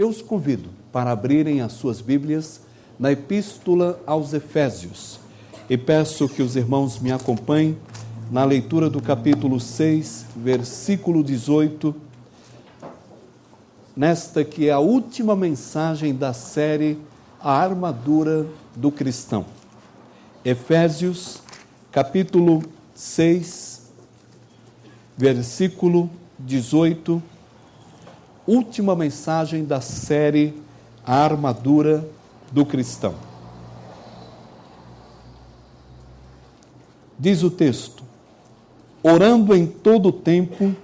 Eu os convido para abrirem as suas Bíblias na Epístola aos Efésios e peço que os irmãos me acompanhem na leitura do capítulo 6, versículo 18, nesta que é a última mensagem da série A Armadura do Cristão. Efésios, capítulo 6, versículo 18, última mensagem da série A Armadura do Cristão. Diz o texto: orando em todo o tempo,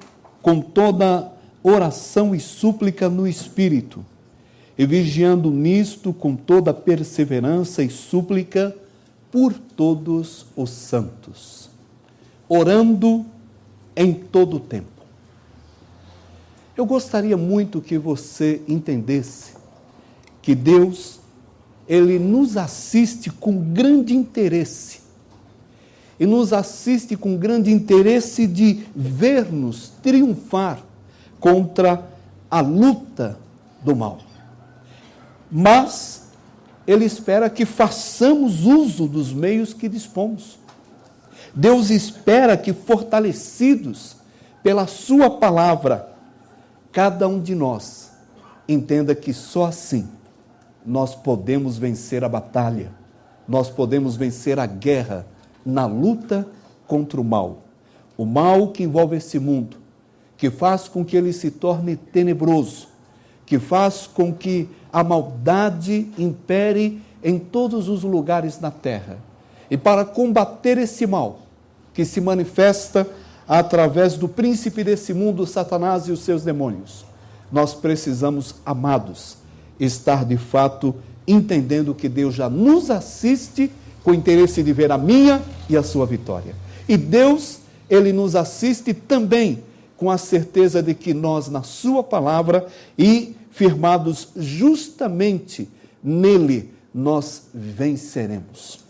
com toda oração e súplica no Espírito, e vigiando nisto com toda perseverança e súplica por todos os santos. Orando em todo o tempo. Eu gostaria muito que você entendesse que Deus, Ele nos assiste com grande interesse. E nos assiste com grande interesse de ver-nos triunfar contra a luta do mal. Mas Ele espera que façamos uso dos meios que dispomos. Deus espera que, fortalecidos pela sua palavra, cada um de nós entenda que só assim nós podemos vencer a batalha, nós podemos vencer a guerra na luta contra o mal que envolve esse mundo, que faz com que ele se torne tenebroso, que faz com que a maldade impere em todos os lugares na terra. E para combater esse mal, que se manifesta através do príncipe desse mundo, Satanás e os seus demônios, nós precisamos, amados, estar de fato entendendo que Deus já nos assiste com o interesse de ver a minha e a sua vitória. E Deus, Ele nos assiste também com a certeza de que nós, na sua palavra e firmados justamente nele, nós venceremos.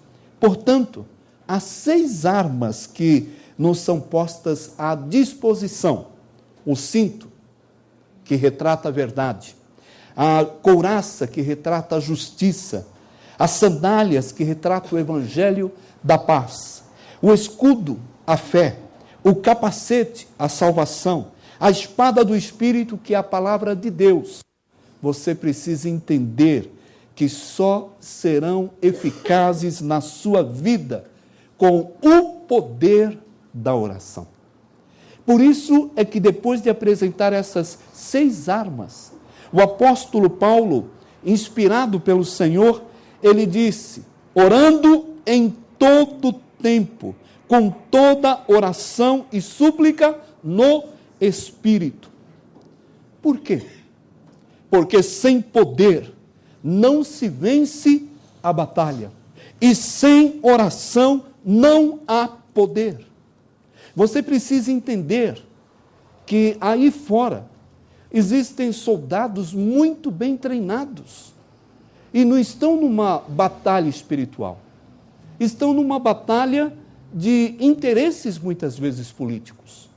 Portanto, há 6 armas que nos são postas à disposição: o cinto, que retrata a verdade; a couraça, que retrata a justiça; as sandálias, que retratam o evangelho da paz; o escudo, a fé; o capacete, a salvação; a espada do Espírito, que é a palavra de Deus. Você precisa entender que só serão eficazes na sua vida com o poder da oração. Por isso é que, depois de apresentar essas 6 armas, o apóstolo Paulo, inspirado pelo Senhor, ele disse: orando em todo tempo, com toda oração e súplica no Espírito. Por quê? Porque sem poder não se vence a batalha, e sem oração não há poder. Você precisa entender que aí fora existem soldados muito bem treinados e não estão numa batalha espiritual, estão numa batalha de interesses muitas vezes políticos.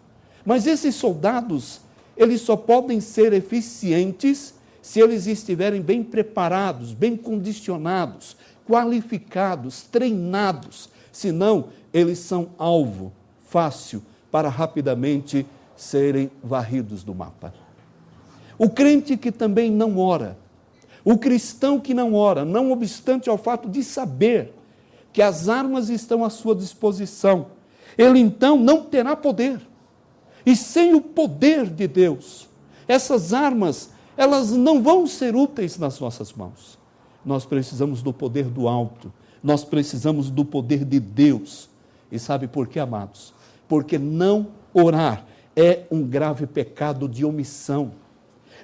Mas esses soldados, eles só podem ser eficientes se eles estiverem bem preparados, bem condicionados, qualificados, treinados. Senão, eles são alvo fácil para rapidamente serem varridos do mapa. O crente que também não ora, o cristão que não ora, não obstante ao fato de saber que as armas estão à sua disposição, ele então não terá poder. E sem o poder de Deus, essas armas, elas não vão ser úteis nas nossas mãos. Nós precisamos do poder do alto, nós precisamos do poder de Deus. E sabe por quê, amados? Porque não orar é um grave pecado de omissão.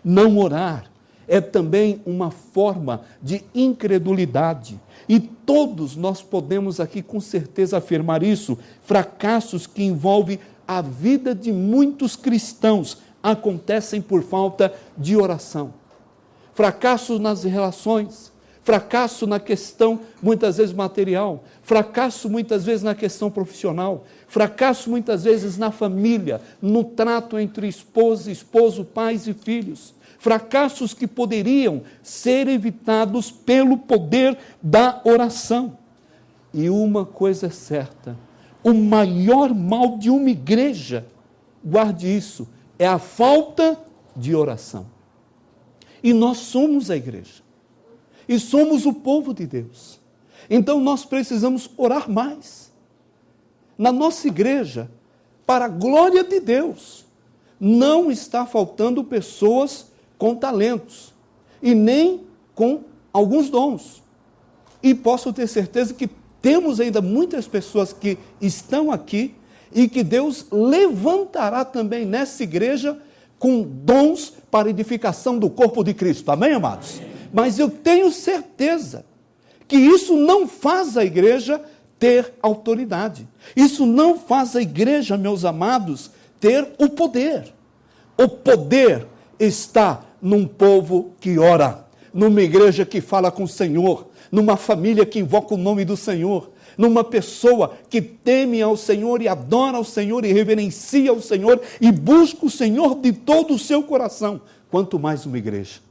Não orar é também uma forma de incredulidade. E todos nós podemos aqui com certeza afirmar isso. Fracassos que envolvem a vida de muitos cristãos acontecem por falta de oração. Fracasso nas relações, fracasso na questão, muitas vezes, material, fracasso, muitas vezes, na questão profissional, fracasso, muitas vezes, na família, no trato entre esposa, esposo, pais e filhos, fracassos que poderiam ser evitados pelo poder da oração. E uma coisa é certa, o maior mal de uma igreja, guarde isso, é a falta de oração. E nós somos a igreja. E somos o povo de Deus. Então nós precisamos orar mais. Na nossa igreja, para a glória de Deus, não está faltando pessoas com talentos e nem com alguns dons. E posso ter certeza que temos ainda muitas pessoas que estão aqui e que Deus levantará também nessa igreja com dons para edificação do corpo de Cristo. Amém, amados? Mas eu tenho certeza que isso não faz a igreja ter autoridade. Isso não faz a igreja, meus amados, ter o poder. O poder está num povo que ora, numa igreja que fala com o Senhor, numa família que invoca o nome do Senhor, numa pessoa que teme ao Senhor e adora ao Senhor e reverencia ao Senhor e busca o Senhor de todo o seu coração. Quanto mais uma igreja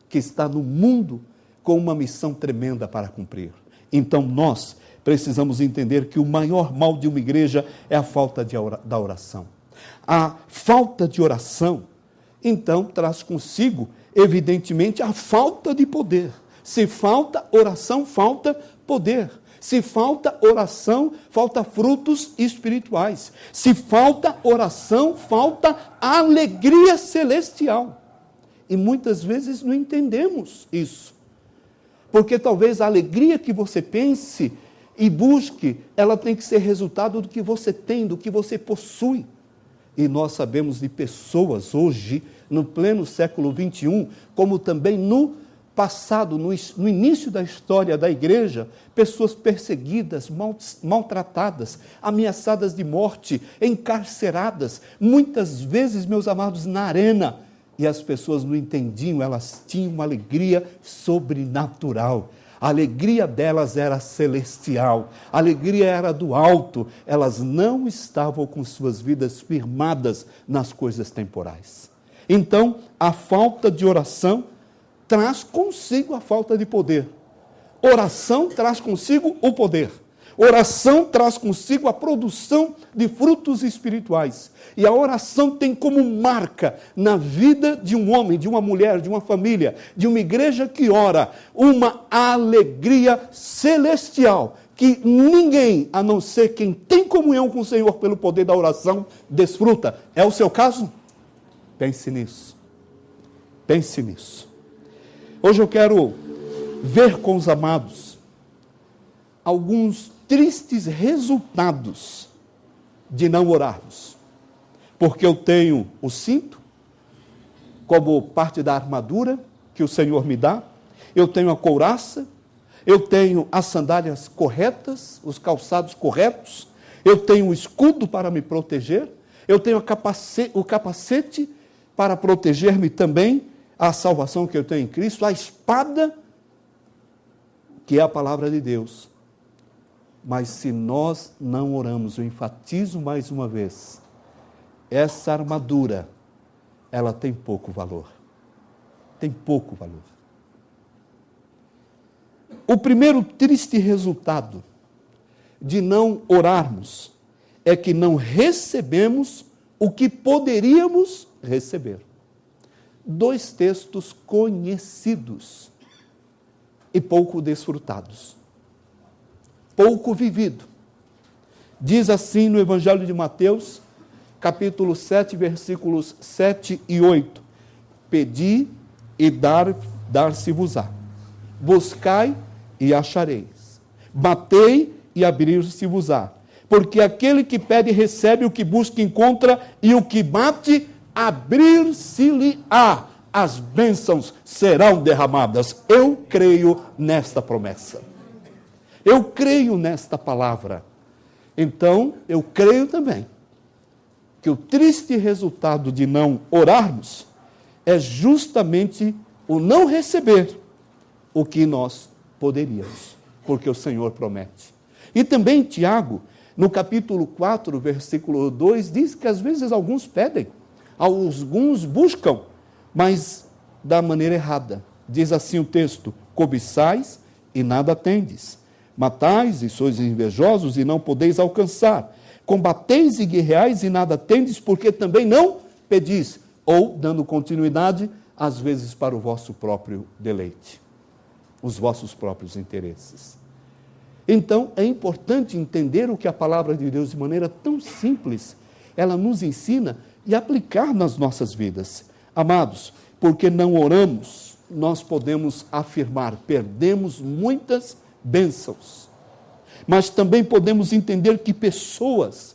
que está no mundo com uma missão tremenda para cumprir. Então nós precisamos entender que o maior mal de uma igreja é a falta da oração. A falta de oração, então, traz consigo, evidentemente, a falta de poder. Se falta oração, falta poder. Se falta oração, falta frutos espirituais. Se falta oração, falta alegria celestial. E muitas vezes não entendemos isso. Porque talvez a alegria que você pense e busque, ela tem que ser resultado do que você tem, do que você possui. E nós sabemos de pessoas hoje, no pleno século XXI, como também no passado, no início da história da igreja, pessoas perseguidas, maltratadas, ameaçadas de morte, encarceradas, muitas vezes, meus amados, na arena. E as pessoas não entendiam, elas tinham uma alegria sobrenatural. A alegria delas era celestial, a alegria era do alto. Elas não estavam com suas vidas firmadas nas coisas temporais. Então, a falta de oração traz consigo a falta de poder. Oração traz consigo o poder. Oração traz consigo a produção de frutos espirituais. E a oração tem como marca na vida de um homem, de uma mulher, de uma família, de uma igreja que ora, uma alegria celestial, que ninguém, a não ser quem tem comunhão com o Senhor pelo poder da oração, desfruta. É o seu caso? Pense nisso. Pense nisso. Hoje eu quero ver com os amados alguns tristes resultados de não orarmos. Porque eu tenho o cinto, como parte da armadura que o Senhor me dá, eu tenho a couraça, eu tenho as sandálias corretas, os calçados corretos, eu tenho o escudo para me proteger, eu tenho o capacete para proteger-me também, a salvação que eu tenho em Cristo, a espada, que é a palavra de Deus. Mas se nós não oramos, eu enfatizo mais uma vez, essa armadura, ela tem pouco valor. Tem pouco valor. O primeiro triste resultado de não orarmos é que não recebemos o que poderíamos receber. 2 textos conhecidos e pouco desfrutados. Pouco vivido. Diz assim no Evangelho de Mateus, capítulo 7, versículos 7 e 8. Pedi e dar-se-vos-á. Buscai e achareis. Batei e abrir-se-vos-á. Porque aquele que pede recebe, o que busca encontra, e o que bate, abrir-se-lhe-á. As bênçãos serão derramadas. Eu creio nesta promessa. Eu creio nesta palavra. Então, eu creio também que o triste resultado de não orarmos é justamente o não receber o que nós poderíamos, porque o Senhor promete. E também Tiago, no capítulo 4, versículo 2, diz que às vezes alguns pedem, alguns buscam, mas da maneira errada. Diz assim o texto: cobiçais e nada tendes. Matais e sois invejosos e não podeis alcançar. Combateis e guerreais e nada tendes, porque também não pedis. Ou, dando continuidade, às vezes para o vosso próprio deleite, os vossos próprios interesses. Então, é importante entender o que a palavra de Deus, de maneira tão simples, ela nos ensina e aplicar nas nossas vidas. Amados, porque não oramos, nós podemos afirmar, perdemos muitas bênçãos. Mas também podemos entender que pessoas,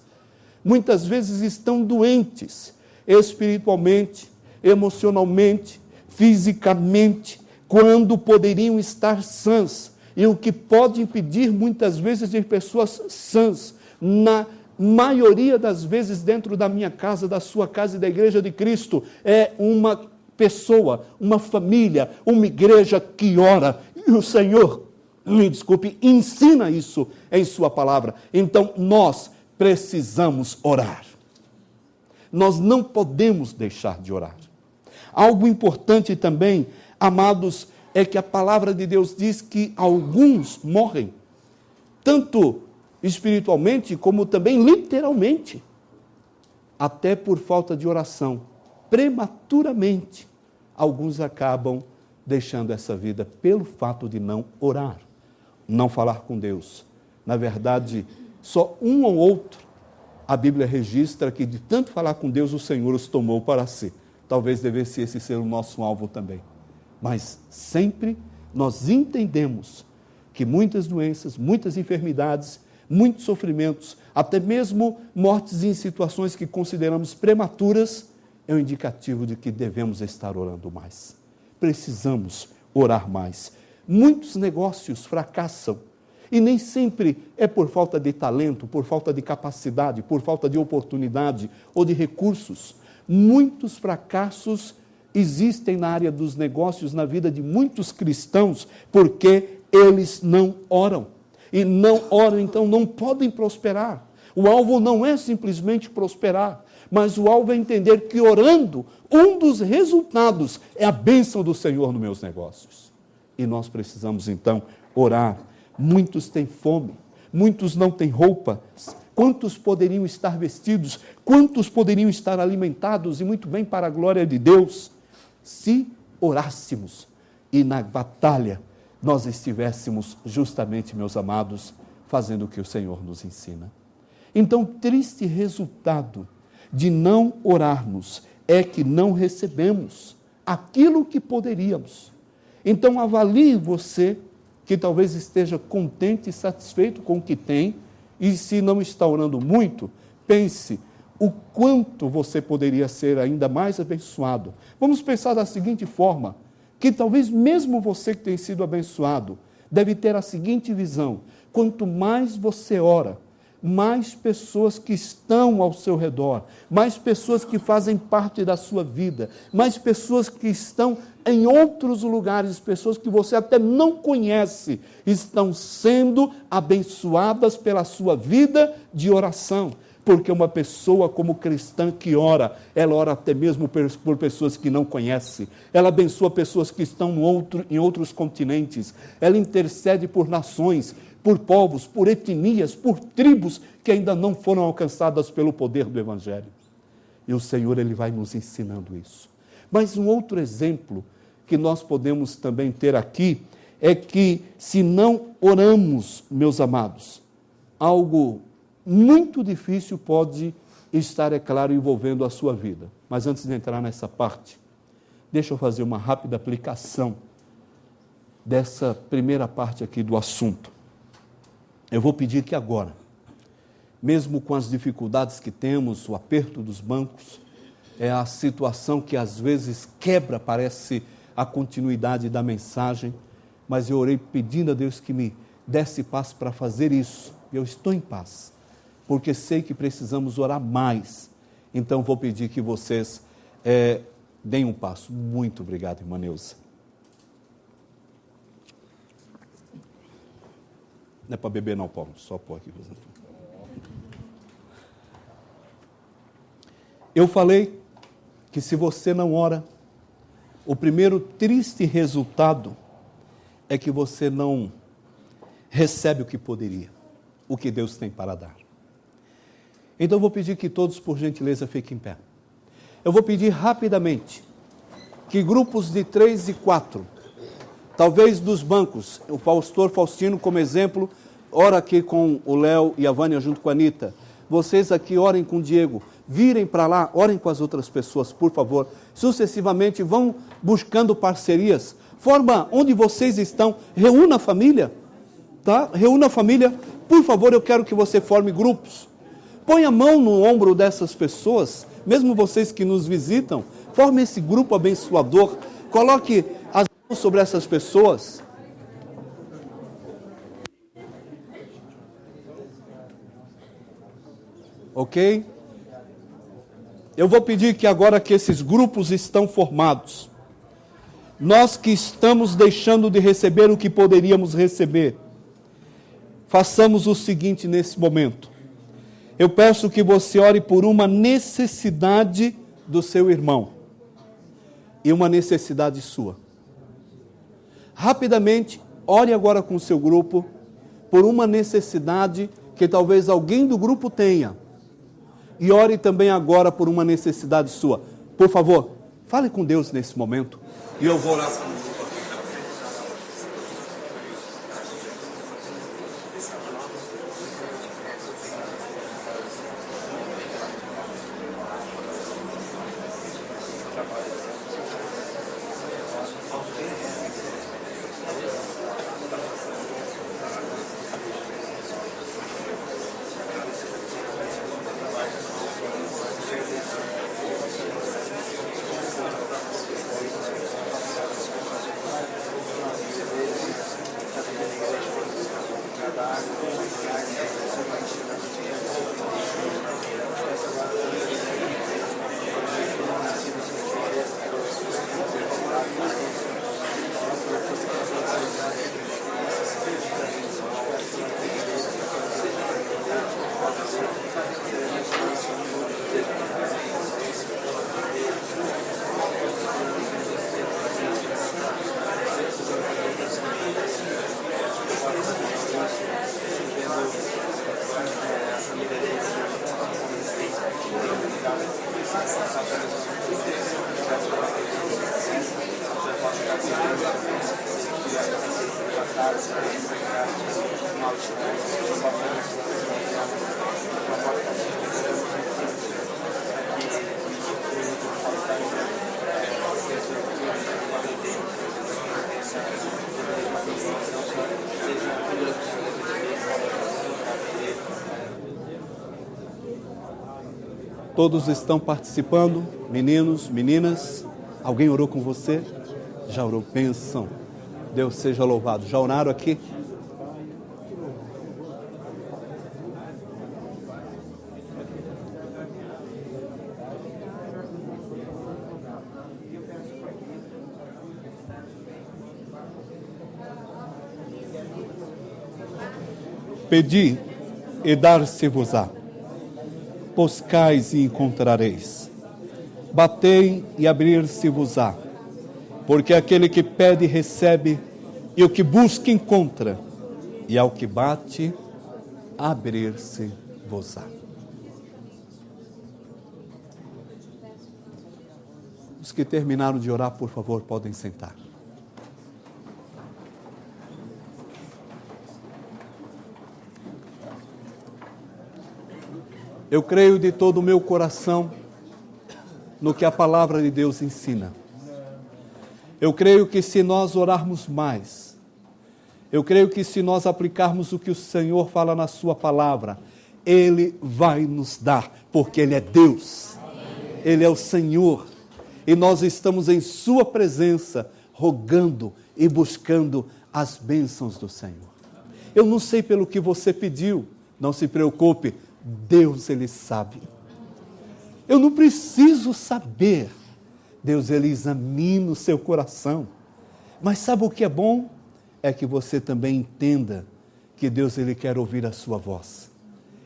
muitas vezes estão doentes, espiritualmente, emocionalmente, fisicamente, quando poderiam estar sãs. E o que pode impedir, muitas vezes, de pessoas sãs, na maioria das vezes dentro da minha casa, da sua casa e da igreja de Cristo, é uma pessoa, uma família, uma igreja que ora. E o Senhor, me desculpe, ensina isso em sua palavra. Então, nós precisamos orar. Nós não podemos deixar de orar. Algo importante também, amados, é que a palavra de Deus diz que alguns morrem, tanto espiritualmente como também literalmente, até por falta de oração. Prematuramente, alguns acabam deixando essa vida pelo fato de não orar, não falar com Deus. Na verdade, só um ou outro, a Bíblia registra que de tanto falar com Deus, o Senhor os tomou para si. Talvez devesse esse ser o nosso alvo também. Mas sempre nós entendemos que muitas doenças, muitas enfermidades, muitos sofrimentos, até mesmo mortes em situações que consideramos prematuras, é um indicativo de que devemos estar orando mais. Precisamos orar mais. Muitos negócios fracassam e nem sempre é por falta de talento, por falta de capacidade, por falta de oportunidade ou de recursos. Muitos fracassos existem na área dos negócios, na vida de muitos cristãos, porque eles não oram. E não oram, então não podem prosperar. O alvo não é simplesmente prosperar, mas o alvo é entender que orando, um dos resultados é a bênção do Senhor nos meus negócios. E nós precisamos, então, orar. Muitos têm fome, muitos não têm roupa. Quantos poderiam estar vestidos? Quantos poderiam estar alimentados e muito bem para a glória de Deus? Se orássemos e na batalha nós estivéssemos justamente, meus amados, fazendo o que o Senhor nos ensina. Então, triste resultado de não orarmos é que não recebemos aquilo que poderíamos. Então, avalie você que talvez esteja contente e satisfeito com o que tem, e se não está orando muito, pense o quanto você poderia ser ainda mais abençoado. Vamos pensar da seguinte forma, que talvez mesmo você que tem sido abençoado, deve ter a seguinte visão: quanto mais você ora, mais pessoas que estão ao seu redor, mais pessoas que fazem parte da sua vida, mais pessoas que estão em outros lugares, pessoas que você até não conhece, estão sendo abençoadas pela sua vida de oração. Porque uma pessoa como cristã que ora, ela ora até mesmo por pessoas que não conhece, ela abençoa pessoas que estão em outros continentes, ela intercede por nações, por povos, por etnias, por tribos que ainda não foram alcançadas pelo poder do Evangelho. E o Senhor, Ele vai nos ensinando isso. Mas um outro exemplo que nós podemos também ter aqui é que, se não oramos, meus amados, algo muito difícil pode estar, é claro, envolvendo a sua vida. Mas antes de entrar nessa parte, deixa eu fazer uma rápida aplicação dessa primeira parte aqui do assunto. Eu vou pedir que agora, mesmo com as dificuldades que temos, o aperto dos bancos, é a situação que às vezes quebra, parece, a continuidade da mensagem, mas eu orei pedindo a Deus que me desse paz para fazer isso. Eu estou em paz, porque sei que precisamos orar mais. Então, vou pedir que vocês deem um passo. Muito obrigado, irmã Neuza. Não é para beber não, Paulo, só pôr aqui. Eu falei que se você não ora, O primeiro triste resultado é que você não recebe o que poderia, o que Deus tem para dar. Então eu vou pedir que todos, por gentileza, fiquem em pé. Eu vou pedir rapidamente que grupos de 3 e 4, talvez dos bancos, o pastor Faustino como exemplo, ora aqui com o Léo e a Vânia junto com a Anitta. Vocês aqui orem com o Diego, virem para lá, orem com as outras pessoas, por favor. Sucessivamente vão buscando parcerias. Forma onde vocês estão, reúna a família, tá? Reúna a família, por favor, eu quero que você forme grupos. Põe a mão no ombro dessas pessoas, mesmo vocês que nos visitam, forme esse grupo abençoador, coloque as mãos sobre essas pessoas. Ok? Eu vou pedir que agora que esses grupos estão formados, nós que estamos deixando de receber o que poderíamos receber, façamos o seguinte nesse momento. Eu peço que você ore por uma necessidade do seu irmão e uma necessidade sua. Rapidamente, ore agora com o seu grupo por uma necessidade que talvez alguém do grupo tenha. E ore também agora por uma necessidade sua. Por favor, fale com Deus nesse momento. E eu vou orar com você. Todos estão participando, meninos, meninas. Alguém orou com você? Já orou? Bênção. Deus seja louvado. Já oraram aqui? Pedi e dar-se-vos-á. Buscais e encontrareis. Batei e abrir-se-vos-á. Porque aquele que pede recebe, e o que busca encontra, e ao que bate, abrir-se-vos-á. Os que terminaram de orar, por favor, podem sentar. Eu creio de todo o meu coração no que a palavra de Deus ensina. Eu creio que se nós orarmos mais, eu creio que se nós aplicarmos o que o Senhor fala na sua palavra, Ele vai nos dar, porque Ele é Deus, Ele é o Senhor, e nós estamos em sua presença, rogando e buscando as bênçãos do Senhor. Eu não sei pelo que você pediu, não se preocupe, Deus, Ele sabe. Eu não preciso saber. Deus, Ele examina o seu coração. Mas sabe o que é bom? É que você também entenda que Deus, Ele quer ouvir a sua voz.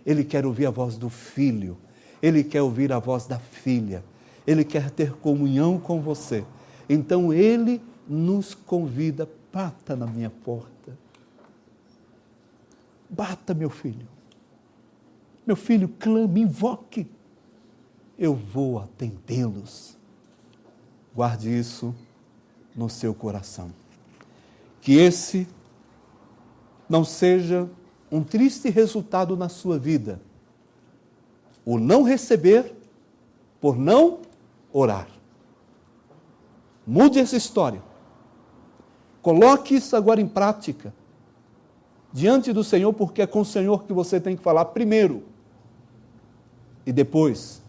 Ele quer ouvir a voz do filho. Ele quer ouvir a voz da filha. Ele quer ter comunhão com você. Então Ele nos convida: bata na minha porta. Bata, meu filho. Meu filho, clame, invoque. Eu vou atendê-los. Guarde isso no seu coração. Que esse não seja um triste resultado na sua vida, o não receber por não orar. Mude essa história. Coloque isso agora em prática, diante do Senhor, porque é com o Senhor que você tem que falar primeiro. E depois,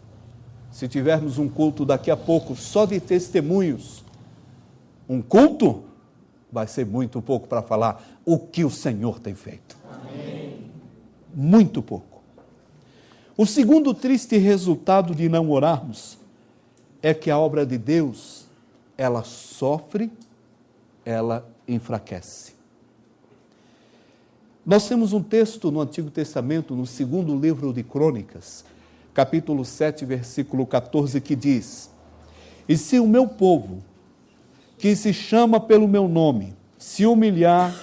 se tivermos um culto daqui a pouco só de testemunhos, um culto vai ser muito pouco para falar o que o Senhor tem feito. Amém. Muito pouco. O segundo triste resultado de não orarmos é que a obra de Deus, ela sofre, ela enfraquece. Nós temos um texto no Antigo Testamento, no segundo livro de Crônicas, capítulo 7, versículo 14, que diz: e se o meu povo, que se chama pelo meu nome, se humilhar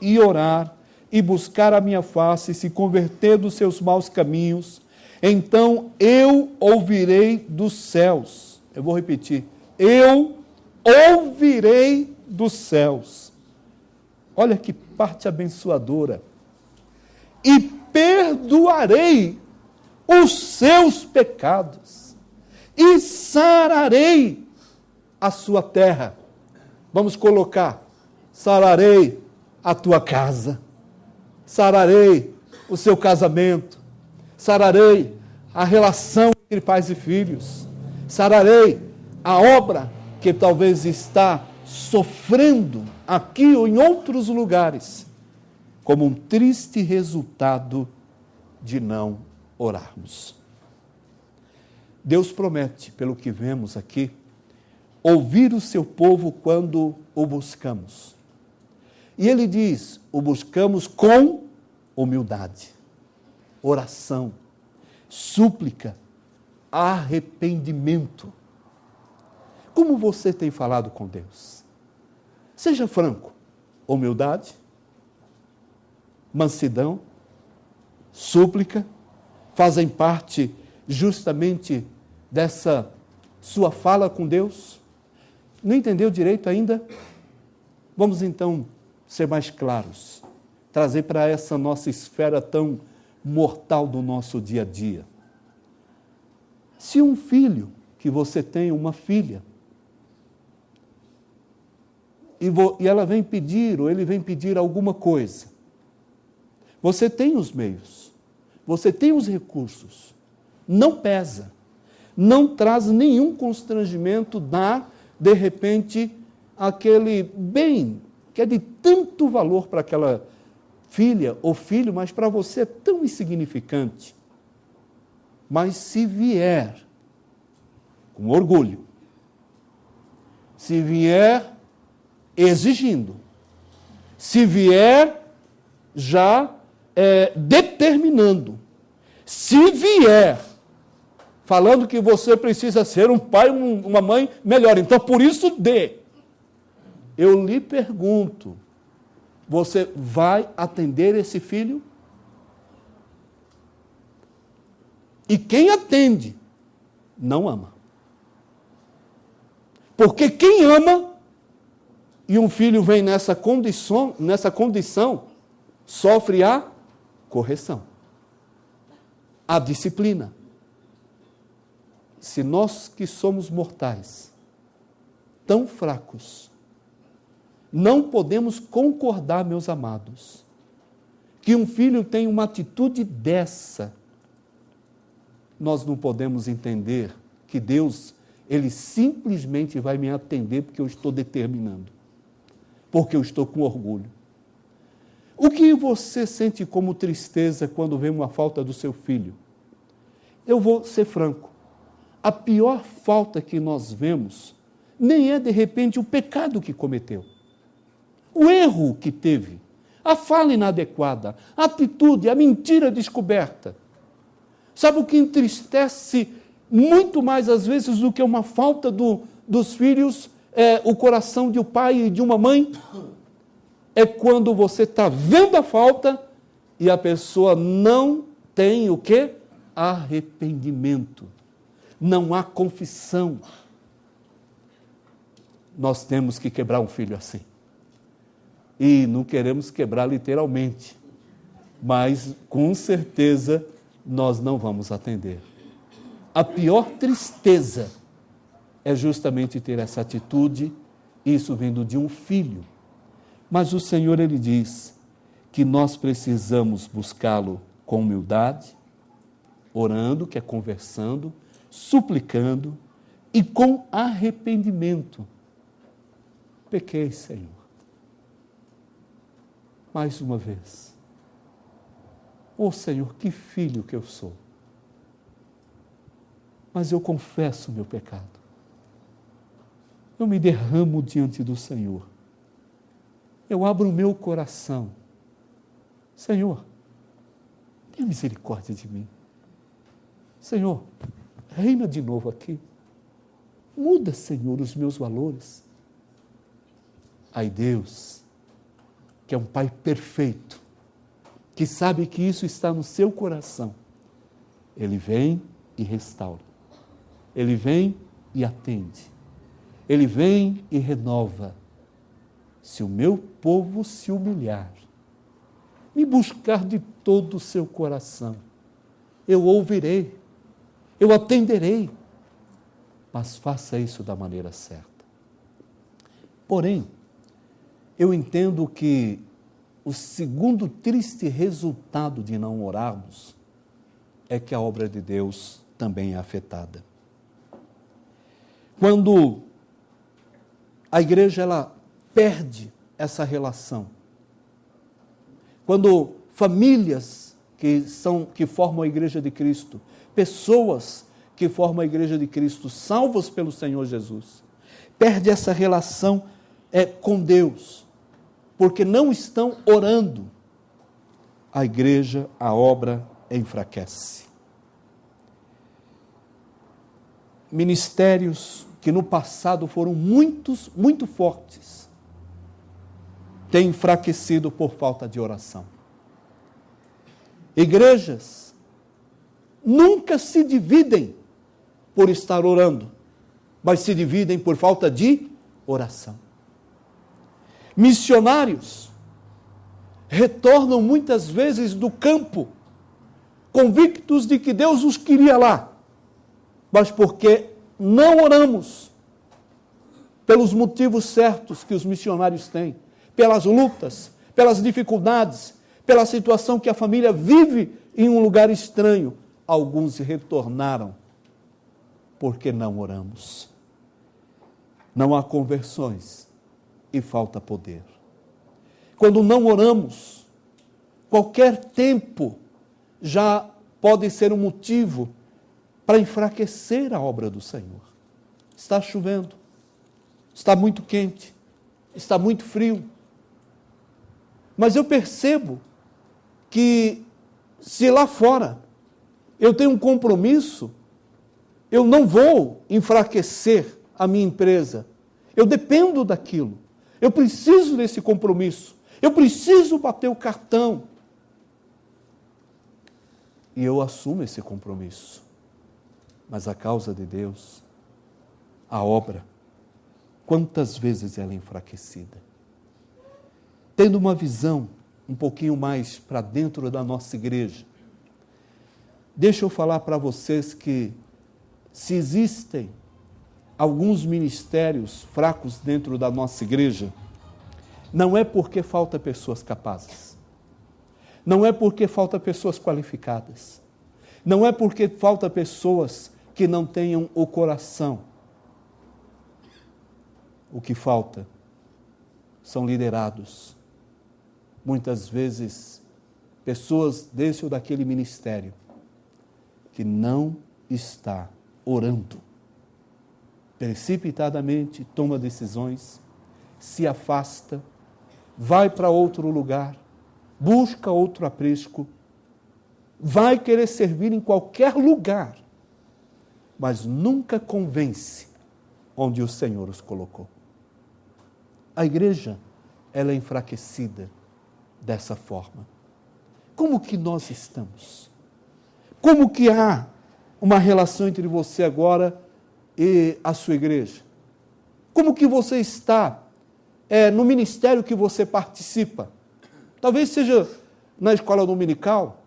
e orar e buscar a minha face e se converter dos seus maus caminhos, então eu ouvirei dos céus. Eu vou repetir: eu ouvirei dos céus. Olha que parte abençoadora. E perdoarei os seus pecados e sararei a sua terra. Vamos colocar: sararei a tua casa, sararei o seu casamento, sararei a relação entre pais e filhos, sararei a obra que talvez está sofrendo aqui ou em outros lugares, como um triste resultado de não orarmos. Deus promete, pelo que vemos aqui, ouvir o seu povo quando o buscamos. E ele diz: o buscamos com humildade, oração, súplica, arrependimento. Como você tem falado com Deus? Seja franco. Humildade, mansidão, súplica, fazem parte justamente dessa sua fala com Deus? Não entendeu direito ainda? Vamos então ser mais claros, trazer para essa nossa esfera tão mortal do nosso dia a dia. Se um filho, que você tem uma filha, e ela vem pedir, ou ele vem pedir alguma coisa, você tem os meios, você tem os recursos, não pesa, não traz nenhum constrangimento, dá, de repente, aquele bem que é de tanto valor para aquela filha ou filho, mas para você é tão insignificante. Mas se vier com orgulho, se vier exigindo, se vier já determinando, se vier falando que você precisa ser um pai, uma mãe melhor, então por isso dê. Eu lhe pergunto, você vai atender esse filho? E quem atende, não ama. Porque quem ama, e um filho vem nessa condição, sofre a correção, a disciplina. Se nós que somos mortais, tão fracos, não podemos concordar, meus amados, que um filho tenha uma atitude dessa, nós não podemos entender que Deus, Ele simplesmente vai me atender porque eu estou determinando, porque eu estou com orgulho. O que você sente como tristeza quando vê uma falta do seu filho? Eu vou ser franco. A pior falta que nós vemos nem é, de repente, o pecado que cometeu, o erro que teve, a fala inadequada, a atitude, a mentira descoberta. Sabe o que entristece muito mais, às vezes, do que uma falta dos filhos o coração de um pai e de uma mãe? É quando você está vendo a falta e a pessoa não tem o quê? Arrependimento. Não há confissão. Nós temos que quebrar um filho assim. E não queremos quebrar literalmente, mas com certeza nós não vamos atender. A pior tristeza é justamente ter essa atitude, isso vindo de um filho. Mas o Senhor, Ele diz que nós precisamos buscá-lo com humildade, orando, que é conversando, suplicando e com arrependimento. Pequei, Senhor. Mais uma vez. Oh, Senhor, que filho que eu sou. Mas eu confesso o meu pecado. Eu me derramo diante do Senhor. Eu abro o meu coração. Senhor, tenha misericórdia de mim. Senhor, reina de novo aqui. Muda, Senhor, os meus valores. Ai, Deus, que é um Pai perfeito, que sabe que isso está no seu coração, Ele vem e restaura. Ele vem e atende. Ele vem e renova. Se o meu povo se humilhar, me buscar de todo o seu coração, eu ouvirei, eu atenderei, mas faça isso da maneira certa. Porém, eu entendo que o segundo triste resultado de não orarmos é que a obra de Deus também é afetada. Quando a igreja ela perde essa relação, quando famílias que formam a igreja de Cristo, pessoas que formam a igreja de Cristo, salvos pelo Senhor Jesus, perde essa relação com Deus, porque não estão orando, a igreja, a obra enfraquece. Ministérios que no passado foram muito fortes, têm enfraquecido por falta de oração. Igrejas nunca se dividem por estar orando, mas se dividem por falta de oração. Missionários retornam muitas vezes do campo, convictos de que Deus os queria lá, mas porque não oramos, pelos motivos certos que os missionários têm, pelas lutas, pelas dificuldades, pela situação que a família vive em um lugar estranho, alguns retornaram porque não oramos. Não há conversões e falta poder. Quando não oramos, qualquer tempo já pode ser um motivo para enfraquecer a obra do Senhor. Está chovendo, está muito quente, está muito frio. Mas eu percebo que se lá fora eu tenho um compromisso, eu não vou enfraquecer a minha empresa. Eu dependo daquilo. Eu preciso desse compromisso. Eu preciso bater o cartão. E eu assumo esse compromisso. Mas a causa de Deus, a obra, quantas vezes ela é enfraquecida? Tendo uma visão um pouquinho mais para dentro da nossa igreja, deixa eu falar para vocês que se existem alguns ministérios fracos dentro da nossa igreja, não é porque falta pessoas capazes, não é porque falta pessoas qualificadas, não é porque falta pessoas que não tenham o coração. O que falta são liderados, muitas vezes pessoas desse ou daquele ministério, que não está orando, precipitadamente toma decisões, se afasta, vai para outro lugar, busca outro aprisco, vai querer servir em qualquer lugar, mas nunca convence onde o Senhor os colocou. a igreja, ela é enfraquecida dessa forma. Como que nós estamos? Como que há uma relação entre você agora e a sua igreja? Como que você está no ministério que você participa? Talvez seja na escola dominical.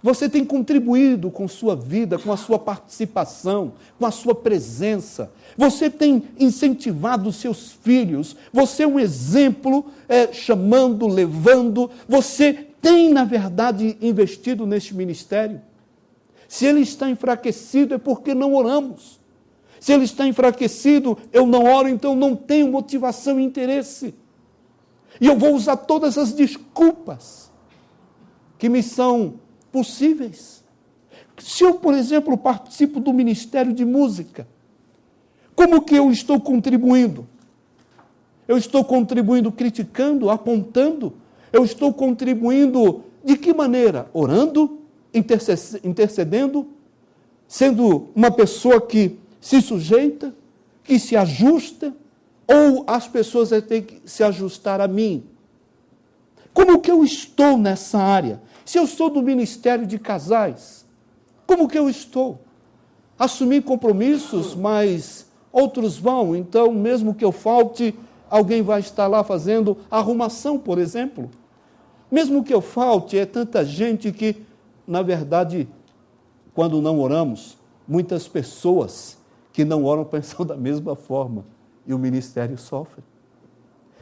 Você tem contribuído com sua vida, com a sua participação, com a sua presença. Você tem incentivado os seus filhos. Você é um exemplo, chamando, levando. Você tem, na verdade, investido neste ministério. Se ele está enfraquecido, é porque não oramos. Se ele está enfraquecido, eu não oro, então não tenho motivação e interesse. E eu vou usar todas as desculpas que me são possíveis. Se eu, por exemplo, participo do Ministério de Música, como que eu estou contribuindo? Eu estou contribuindo criticando, apontando? Eu estou contribuindo de que maneira? Orando, intercedendo, sendo uma pessoa que se sujeita, que se ajusta, ou as pessoas têm que se ajustar a mim? Como que eu estou nessa área? Se eu sou do Ministério de Casais, como que eu estou? Assumir compromissos, mas outros vão, então mesmo que eu falte, alguém vai estar lá fazendo arrumação, por exemplo. Mesmo que eu falte, é tanta gente que, na verdade, quando não oramos, muitas pessoas que não oram pensam da mesma forma, e o ministério sofre.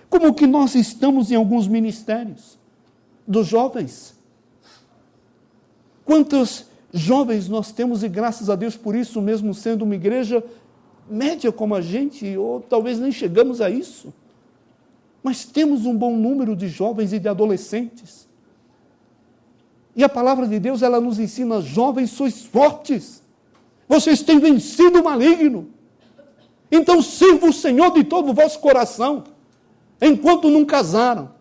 Como que nós estamos em alguns ministérios? Dos jovens. Quantos jovens nós temos, e graças a Deus por isso, mesmo sendo uma igreja média como a gente, ou talvez nem chegamos a isso, mas temos um bom número de jovens e de adolescentes. E a palavra de Deus, ela nos ensina: jovens, sois fortes, vocês têm vencido o maligno, então sirva o Senhor de todo o vosso coração, enquanto não casaram,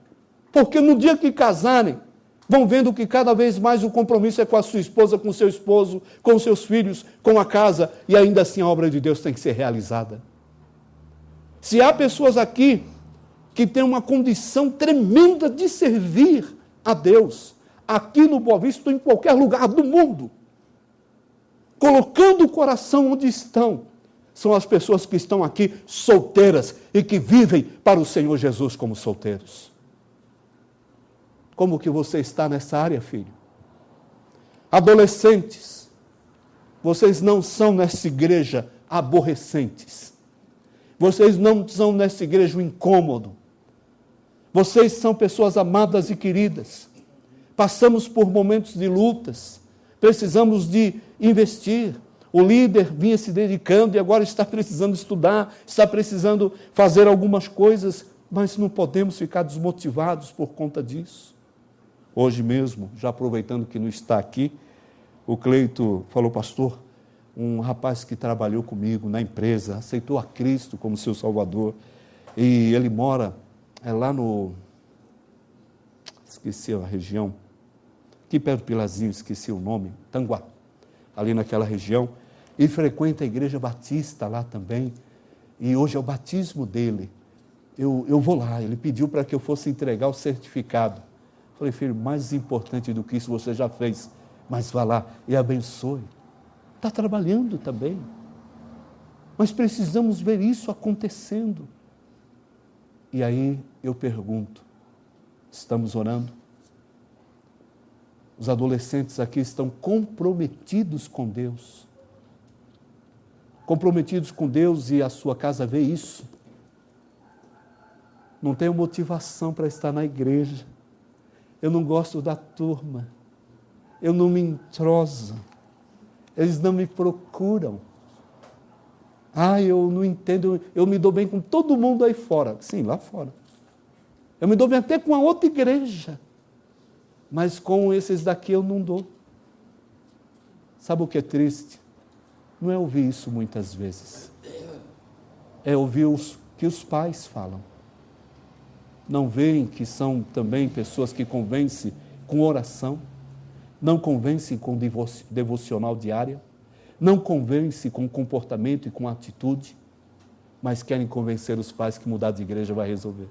porque no dia que casarem, vão vendo que cada vez mais o compromisso é com a sua esposa, com o seu esposo, com os seus filhos, com a casa, e ainda assim a obra de Deus tem que ser realizada. Se há pessoas aqui que têm uma condição tremenda de servir a Deus, aqui no Boa Vista ou em qualquer lugar do mundo, colocando o coração onde estão, são as pessoas que estão aqui solteiras e que vivem para o Senhor Jesus como solteiros. Como que você está nessa área, filho? Adolescentes, vocês não são nessa igreja aborrecentes. Vocês não são nessa igreja um incômodo. Vocês são pessoas amadas e queridas. Passamos por momentos de lutas. Precisamos de investir. O líder vinha se dedicando e agora está precisando estudar, está precisando fazer algumas coisas, mas não podemos ficar desmotivados por conta disso. Hoje mesmo, já aproveitando que não está aqui, o Cleito falou: pastor, um rapaz que trabalhou comigo na empresa, aceitou a Cristo como seu Salvador, e ele mora lá no... esqueci a região, aqui perto do Pilazinho, esqueci o nome, Tanguá, ali naquela região, e frequenta a igreja batista lá também, e hoje é o batismo dele. Eu vou lá, ele pediu para que eu fosse entregar o certificado. Falei: filho, mais importante do que isso você já fez, mas vá lá e abençoe. Está trabalhando também. Mas precisamos ver isso acontecendo. E aí eu pergunto: estamos orando? Os adolescentes aqui estão comprometidos com Deus. Comprometidos com Deus, e a sua casa vê isso. Não tenho motivação para estar na igreja. Eu não gosto da turma, eu não me entroso, eles não me procuram. Eu não entendo, eu me dou bem com todo mundo aí fora. Sim, lá fora. Eu me dou bem até com a outra igreja, mas com esses daqui eu não dou. Sabe o que é triste? Não é ouvir isso muitas vezes, é ouvir o que os pais falam. Não veem que são também pessoas que convencem com oração, não convencem com devocional diária, não convencem com comportamento e com atitude, mas querem convencer os pais que mudar de igreja vai resolver.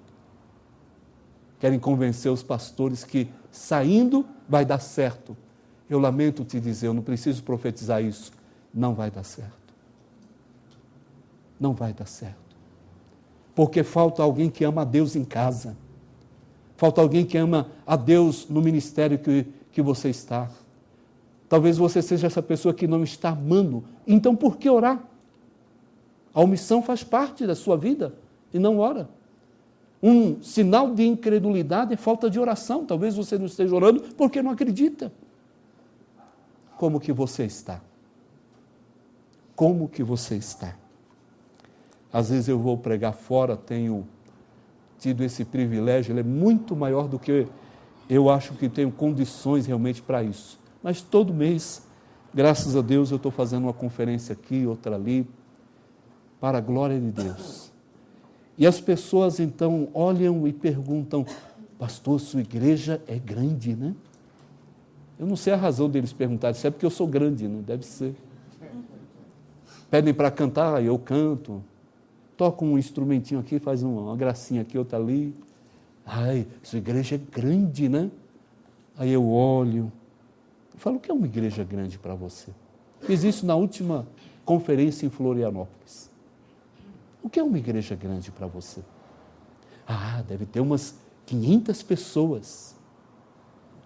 Querem convencer os pastores que saindo vai dar certo. Eu lamento te dizer, eu não preciso profetizar isso, não vai dar certo. Não vai dar certo. Porque falta alguém que ama a Deus em casa. Falta alguém que ama a Deus no ministério que você está. Talvez você seja essa pessoa que não está amando. Então, por que orar? A omissão faz parte da sua vida e não ora. Um sinal de incredulidade é falta de oração. Talvez você não esteja orando porque não acredita. Como que você está? Como que você está? Às vezes eu vou pregar fora, tenho tido esse privilégio, ele é muito maior do que eu acho que tenho condições realmente para isso. Mas todo mês, graças a Deus, eu estou fazendo uma conferência aqui, outra ali, para a glória de Deus. E as pessoas então olham e perguntam, pastor, sua igreja é grande, né? Eu não sei a razão deles perguntarem, se é porque eu sou grande, né? Deve ser. Pedem para cantar, eu canto. Toco um instrumentinho aqui, faz uma gracinha aqui, outra ali. Ai, sua igreja é grande, né? Aí eu olho, eu falo, o que é uma igreja grande para você? Fiz isso na última conferência em Florianópolis. O que é uma igreja grande para você? Ah, deve ter umas 500 pessoas.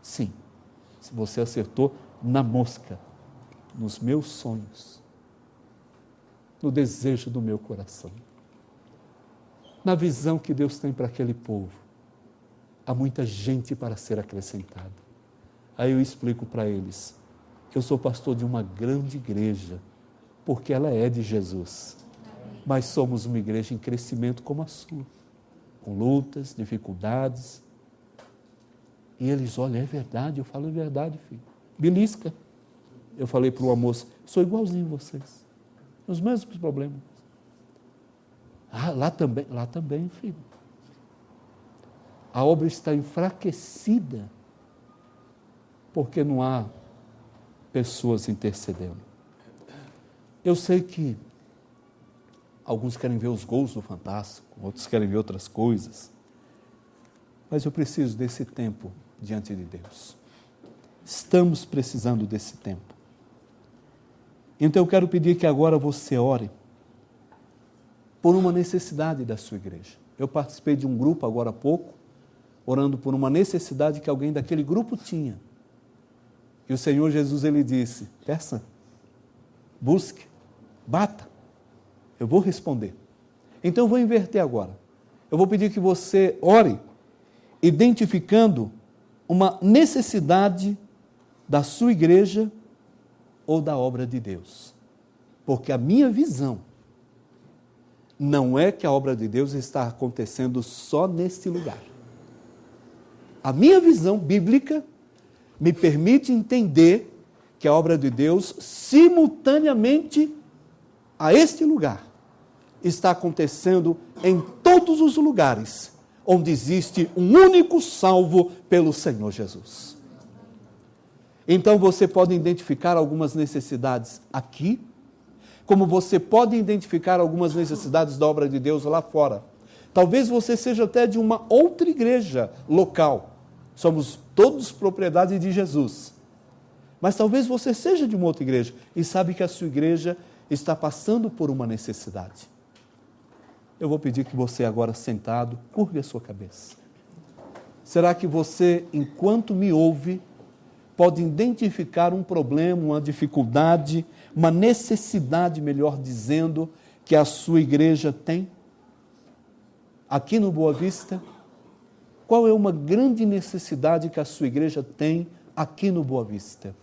Sim, se você acertou na mosca, nos meus sonhos, no desejo do meu coração, na visão que Deus tem para aquele povo. Há muita gente para ser acrescentada. Aí eu explico para eles, eu sou pastor de uma grande igreja, porque ela é de Jesus. Mas somos uma igreja em crescimento como a sua, com lutas, dificuldades. E eles olham, é verdade? Eu falo, é verdade, filho. Belisca. Eu falei para uma moça, sou igualzinho a vocês, os mesmos problemas. Ah, lá também, filho. A obra está enfraquecida, porque não há pessoas intercedendo. Eu sei que alguns querem ver os gols do Fantástico, outros querem ver outras coisas. Mas eu preciso desse tempo diante de Deus. Estamos precisando desse tempo. Então eu quero pedir que agora você ore por uma necessidade da sua igreja. Eu participei de um grupo agora há pouco, orando por uma necessidade que alguém daquele grupo tinha. E o Senhor Jesus, ele disse, peça, busque, bata. Eu vou responder. Então eu vou inverter agora. Eu vou pedir que você ore, identificando uma necessidade da sua igreja ou da obra de Deus. Porque a minha visão não é que a obra de Deus está acontecendo só neste lugar. A minha visão bíblica me permite entender que a obra de Deus, simultaneamente a este lugar, está acontecendo em todos os lugares onde existe um único salvo pelo Senhor Jesus. Então você pode identificar algumas necessidades aqui, como você pode identificar algumas necessidades da obra de Deus lá fora. Talvez você seja até de uma outra igreja local. Somos todos propriedade de Jesus. Mas talvez você seja de uma outra igreja e sabe que a sua igreja está passando por uma necessidade. Eu vou pedir que você agora sentado, curve a sua cabeça. Será que você, enquanto me ouve, pode identificar um problema, uma dificuldade, uma necessidade, melhor dizendo, que a sua igreja tem? Aqui no Boa Vista, qual é uma grande necessidade que a sua igreja tem aqui no Boa Vista?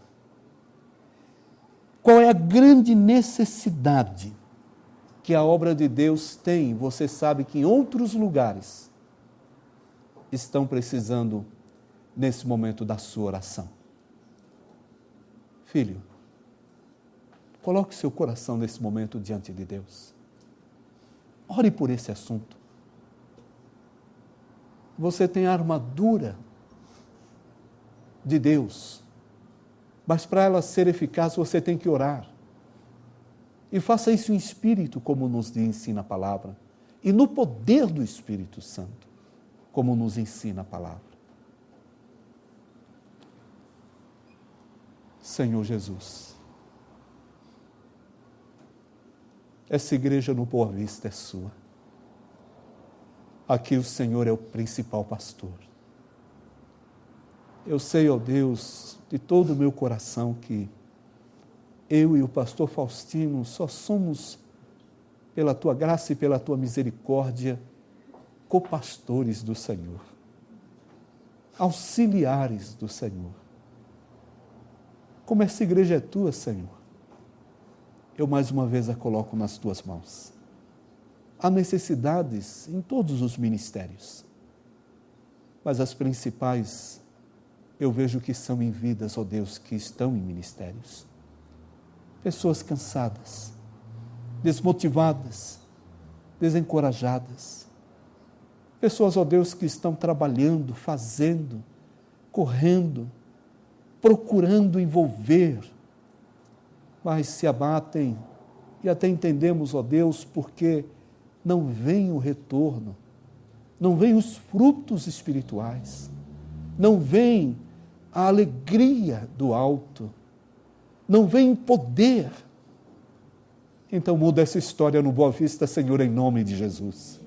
Qual é a grande necessidade que a obra de Deus tem? Você sabe que em outros lugares estão precisando, nesse momento, da sua oração. Filho, coloque seu coração nesse momento diante de Deus. Ore por esse assunto. Você tem a armadura de Deus, mas para ela ser eficaz você tem que orar. E faça isso em espírito, como nos ensina a palavra, e no poder do Espírito Santo, como nos ensina a palavra. Senhor Jesus, essa igreja no Boa Vista é sua. Aqui o Senhor é o principal pastor. Eu sei, ó Deus, de todo o meu coração que eu e o pastor Faustino só somos, pela tua graça e pela tua misericórdia, copastores do Senhor, auxiliares do Senhor. Como essa igreja é tua, Senhor, eu mais uma vez a coloco nas tuas mãos. Há necessidades em todos os ministérios, mas as principais eu vejo que são em vidas, ó Deus, que estão em ministérios. Pessoas cansadas, desmotivadas, desencorajadas. Pessoas, ó Deus, que estão trabalhando, fazendo, correndo, procurando envolver, mas se abatem e até entendemos, ó Deus, porque não vem o retorno, não vem os frutos espirituais, não vem a alegria do alto, não vem poder. Então muda essa história no Boa Vista, Senhor, em nome de Jesus.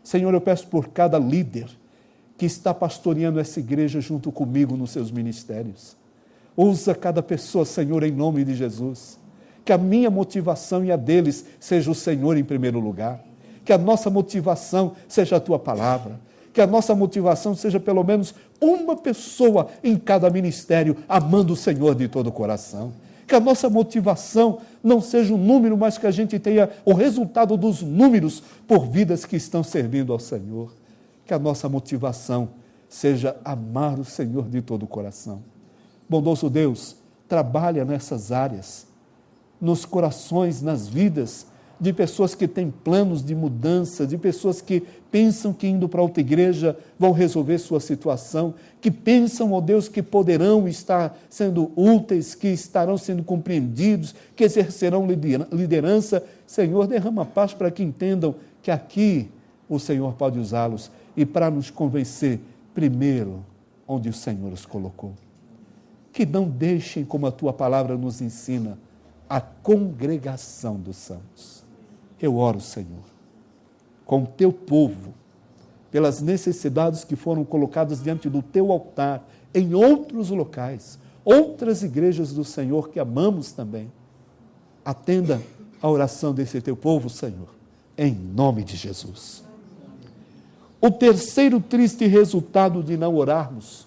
Senhor, eu peço por cada líder que está pastoreando essa igreja junto comigo nos seus ministérios. Usa cada pessoa, Senhor, em nome de Jesus. Que a minha motivação e a deles seja o Senhor em primeiro lugar. Que a nossa motivação seja a tua palavra. Que a nossa motivação seja pelo menos uma pessoa em cada ministério amando o Senhor de todo o coração. Que a nossa motivação não seja um número, mas que a gente tenha o resultado dos números por vidas que estão servindo ao Senhor. Que a nossa motivação seja amar o Senhor de todo o coração. Bondoso Deus, trabalha nessas áreas, nos corações, nas vidas de pessoas que têm planos de mudança, de pessoas que pensam que indo para outra igreja vão resolver sua situação, que pensam, ó Deus, que poderão estar sendo úteis, que estarão sendo compreendidos, que exercerão liderança. Senhor, derrama paz para que entendam que aqui o Senhor pode usá-los e para nos convencer, primeiro, onde o Senhor os colocou. Que não deixem, como a tua palavra nos ensina, a congregação dos santos. Eu oro, Senhor, com o teu povo, pelas necessidades que foram colocadas diante do teu altar, em outros locais, outras igrejas do Senhor que amamos também. Atenda a oração desse teu povo, Senhor, em nome de Jesus. O terceiro triste resultado de não orarmos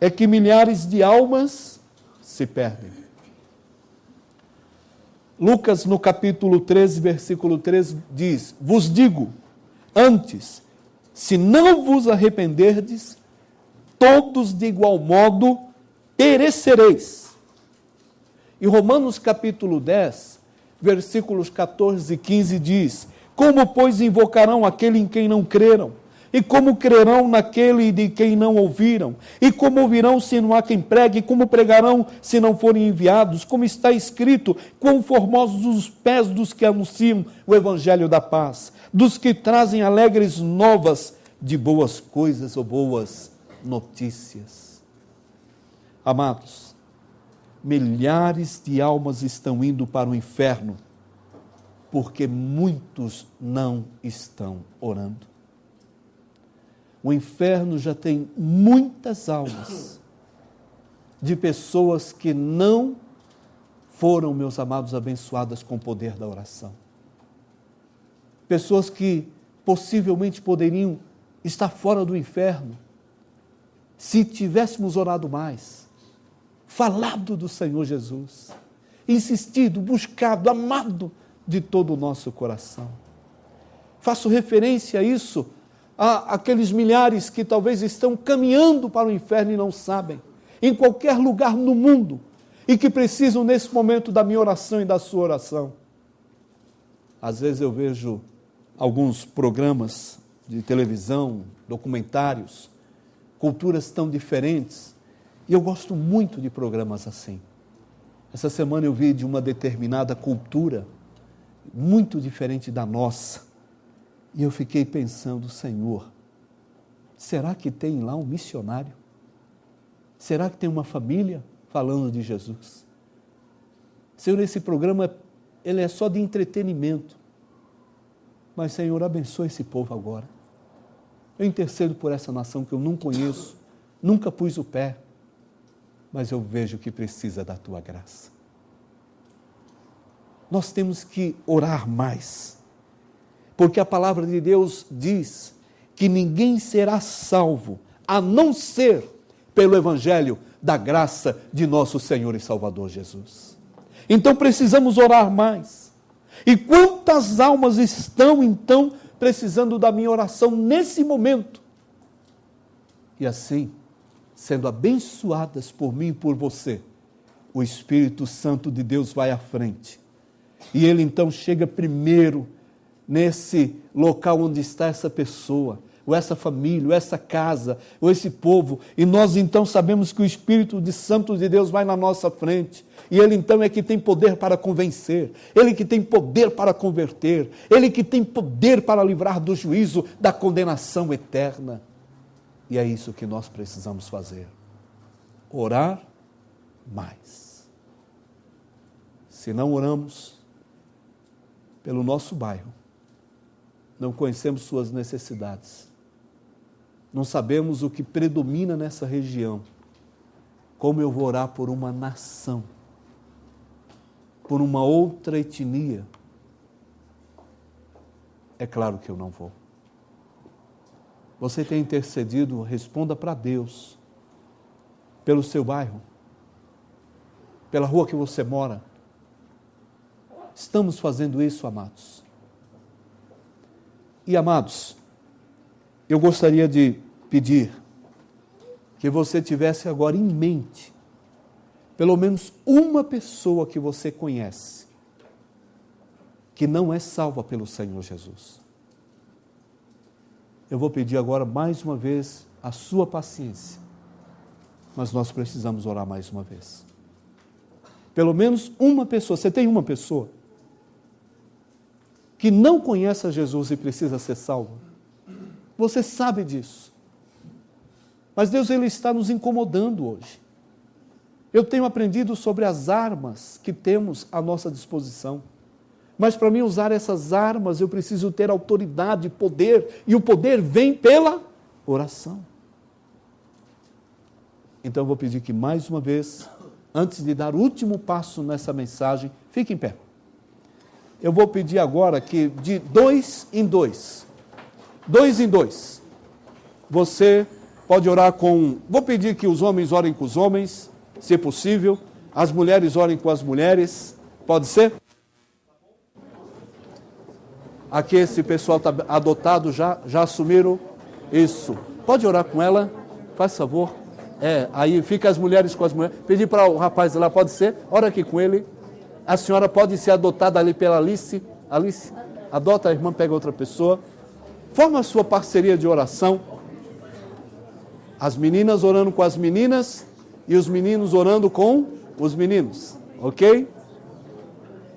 é que milhares de almas se perdem. Lucas, no capítulo 13, versículo 13, diz: vos digo, antes, se não vos arrependerdes, todos de igual modo perecereis. E Romanos, capítulo 10, versículos 14 e 15 diz: como, pois, invocarão aquele em quem não creram? E como crerão naquele de quem não ouviram? E como ouvirão se não há quem pregue? E como pregarão se não forem enviados? Como está escrito, quão formosos os pés dos que anunciam o evangelho da paz, dos que trazem alegres novas de boas coisas ou boas notícias. Amados, milhares de almas estão indo para o inferno, porque muitos não estão orando. O inferno já tem muitas almas de pessoas que não foram, meus amados, abençoadas com o poder da oração. Pessoas que possivelmente poderiam estar fora do inferno se tivéssemos orado mais, falado do Senhor Jesus, insistido, buscado, amado de todo o nosso coração. Faço referência a isso, a aqueles milhares que talvez estão caminhando para o inferno e não sabem, em qualquer lugar no mundo, e que precisam nesse momento da minha oração e da sua oração. Às vezes eu vejo alguns programas de televisão, documentários, culturas tão diferentes, e eu gosto muito de programas assim. Essa semana eu vi de uma determinada cultura, muito diferente da nossa, e eu fiquei pensando, Senhor, será que tem lá um missionário? Será que tem uma família falando de Jesus? Senhor, esse programa, ele é só de entretenimento, mas, Senhor, abençoa esse povo agora. Eu intercedo por essa nação que eu não conheço, nunca pus o pé, mas eu vejo que precisa da Tua graça. Nós temos que orar mais, porque a palavra de Deus diz que ninguém será salvo, a não ser pelo Evangelho da graça de nosso Senhor e Salvador Jesus. Então precisamos orar mais. E quantas almas estão, então, precisando da minha oração nesse momento? E assim, sendo abençoadas por mim e por você, o Espírito Santo de Deus vai à frente. E ele então chega primeiro nesse local onde está essa pessoa, ou essa família, ou essa casa, ou esse povo. E nós então sabemos que o Espírito Santo de Deus vai na nossa frente. E ele então é que tem poder para convencer, ele que tem poder para converter, ele que tem poder para livrar do juízo, da condenação eterna. E é isso que nós precisamos fazer. Orar mais. Se não oramos pelo nosso bairro, não conhecemos suas necessidades, não sabemos o que predomina nessa região, como eu vou orar por uma nação, por uma outra etnia? É claro que eu não vou. Você tem intercedido, responda para Deus, pelo seu bairro, pela rua que você mora. Estamos fazendo isso, amados. E, amados, eu gostaria de pedir que você tivesse agora em mente pelo menos uma pessoa que você conhece que não é salva pelo Senhor Jesus. Eu vou pedir agora mais uma vez a sua paciência, mas nós precisamos orar mais uma vez. Pelo menos uma pessoa. Você tem uma pessoa que não conhece a Jesus e precisa ser salva? Você sabe disso. Mas Deus, Ele está nos incomodando hoje. Eu tenho aprendido sobre as armas que temos à nossa disposição. Mas para mim usar essas armas, eu preciso ter autoridade, poder, e o poder vem pela oração. Então eu vou pedir que mais uma vez, antes de dar o último passo nessa mensagem, fique em pé. Eu vou pedir agora que de 2 em 2, você pode orar com... Vou pedir que os homens orem com os homens, se possível, as mulheres orem com as mulheres, pode ser? Aqui esse pessoal está adotado, já assumiram isso. Pode orar com ela, faz favor. Aí fica as mulheres com as mulheres. Pedir para o rapaz lá, pode ser? Ora aqui com ele. A senhora pode ser adotada ali pela Alice. Alice, adota, a irmã pega outra pessoa. Forma a sua parceria de oração. As meninas orando com as meninas e os meninos orando com os meninos. Ok?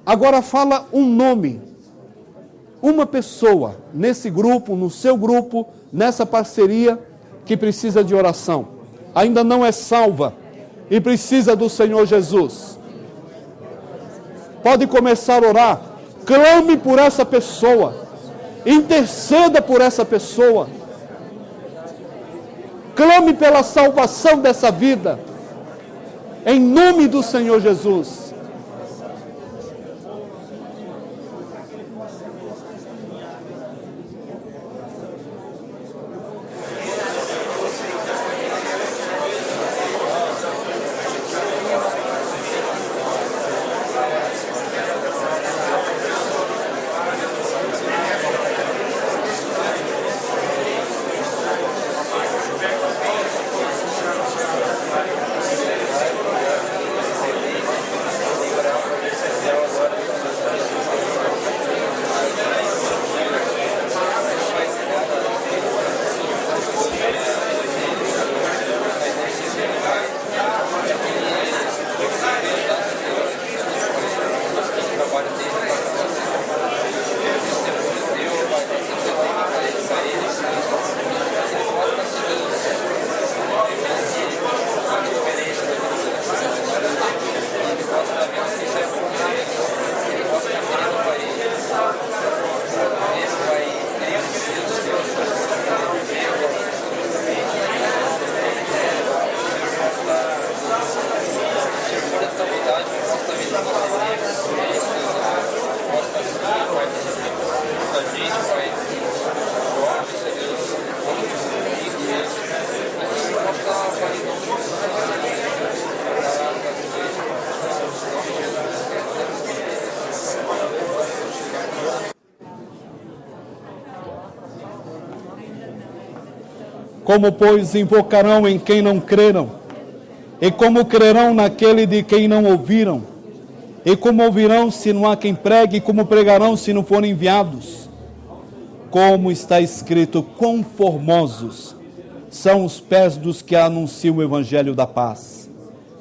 Agora fala um nome. Uma pessoa nesse grupo, no seu grupo, nessa parceria que precisa de oração. Ainda não é salva e precisa do Senhor Jesus. Pode começar a orar. Clame por essa pessoa. Interceda por essa pessoa. Clame pela salvação dessa vida. Em nome do Senhor Jesus. Como, pois, invocarão em quem não creram? E como crerão naquele de quem não ouviram? E como ouvirão se não há quem pregue? E como pregarão se não forem enviados? Como está escrito, quão formosos são os pés dos que anunciam o evangelho da paz,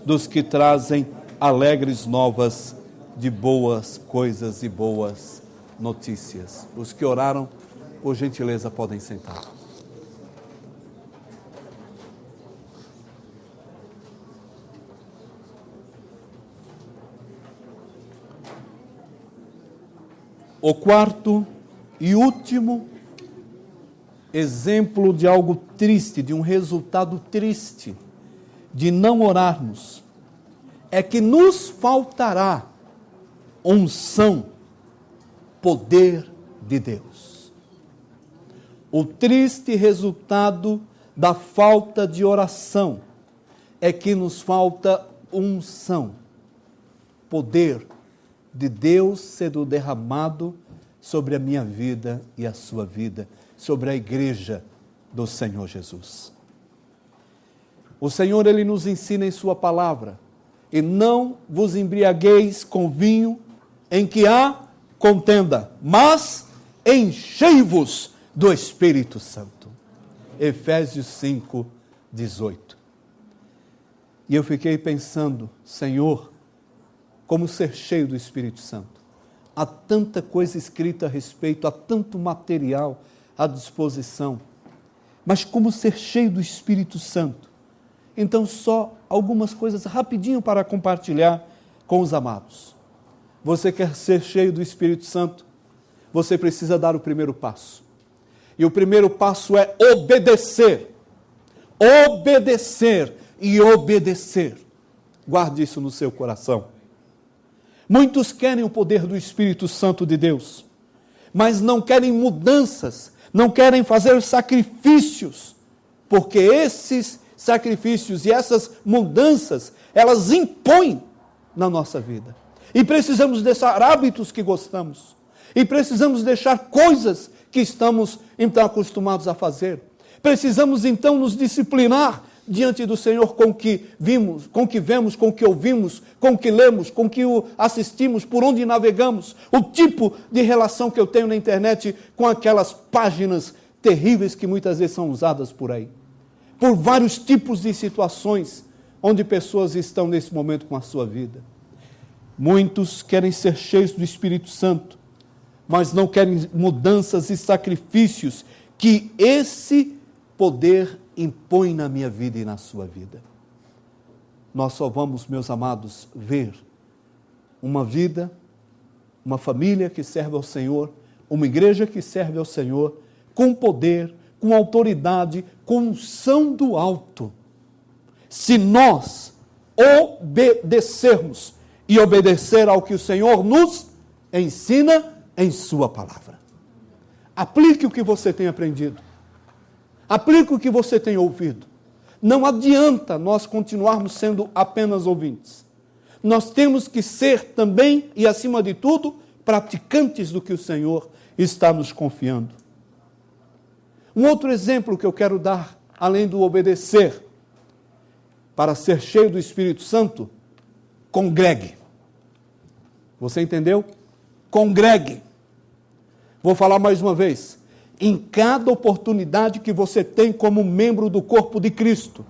dos que trazem alegres novas de boas coisas e boas notícias. Os que oraram, por gentileza, podem sentar. O quarto e último exemplo de algo triste, de um resultado triste, de não orarmos, é que nos faltará unção, poder de Deus. O triste resultado da falta de oração é que nos falta unção, poder de Deus sendo derramado sobre a minha vida e a sua vida, sobre a igreja do Senhor Jesus. O Senhor, Ele nos ensina em sua palavra, e não vos embriagueis com vinho em que há contenda, mas enchei-vos do Espírito Santo. Efésios 5, 18. E eu fiquei pensando, Senhor, como ser cheio do Espírito Santo. Há tanta coisa escrita a respeito, há tanto material à disposição. Mas como ser cheio do Espírito Santo? Então, só algumas coisas rapidinho para compartilhar com os amados. Você quer ser cheio do Espírito Santo? Você precisa dar o primeiro passo. E o primeiro passo é obedecer. Obedecer e obedecer. Guarde isso no seu coração. Muitos querem o poder do Espírito Santo de Deus, mas não querem mudanças, não querem fazer sacrifícios, porque esses sacrifícios e essas mudanças, elas impõem na nossa vida. E precisamos deixar hábitos que gostamos, e precisamos deixar coisas que estamos então acostumados a fazer. Precisamos então nos disciplinar diante do Senhor com o que vimos, com o que vemos, com o que ouvimos, com o que lemos, com o que assistimos, por onde navegamos, o tipo de relação que eu tenho na internet com aquelas páginas terríveis que muitas vezes são usadas por aí. Por vários tipos de situações onde pessoas estão nesse momento com a sua vida. Muitos querem ser cheios do Espírito Santo, mas não querem mudanças e sacrifícios que esse poder impõe na minha vida e na sua vida. Nós só vamos, meus amados, ver uma vida, uma família que serve ao Senhor, uma igreja que serve ao Senhor, com poder, com autoridade, com unção do alto, se nós obedecermos e obedecer ao que o Senhor nos ensina em sua palavra. Aplique o que você tem aprendido. Aplique o que você tem ouvido. Não adianta nós continuarmos sendo apenas ouvintes. Nós temos que ser também, e acima de tudo, praticantes do que o Senhor está nos confiando. Um outro exemplo que eu quero dar, além do obedecer, para ser cheio do Espírito Santo, congregue. Você entendeu? Congregue. Vou falar mais uma vez. Em cada oportunidade que você tem como membro do corpo de Cristo,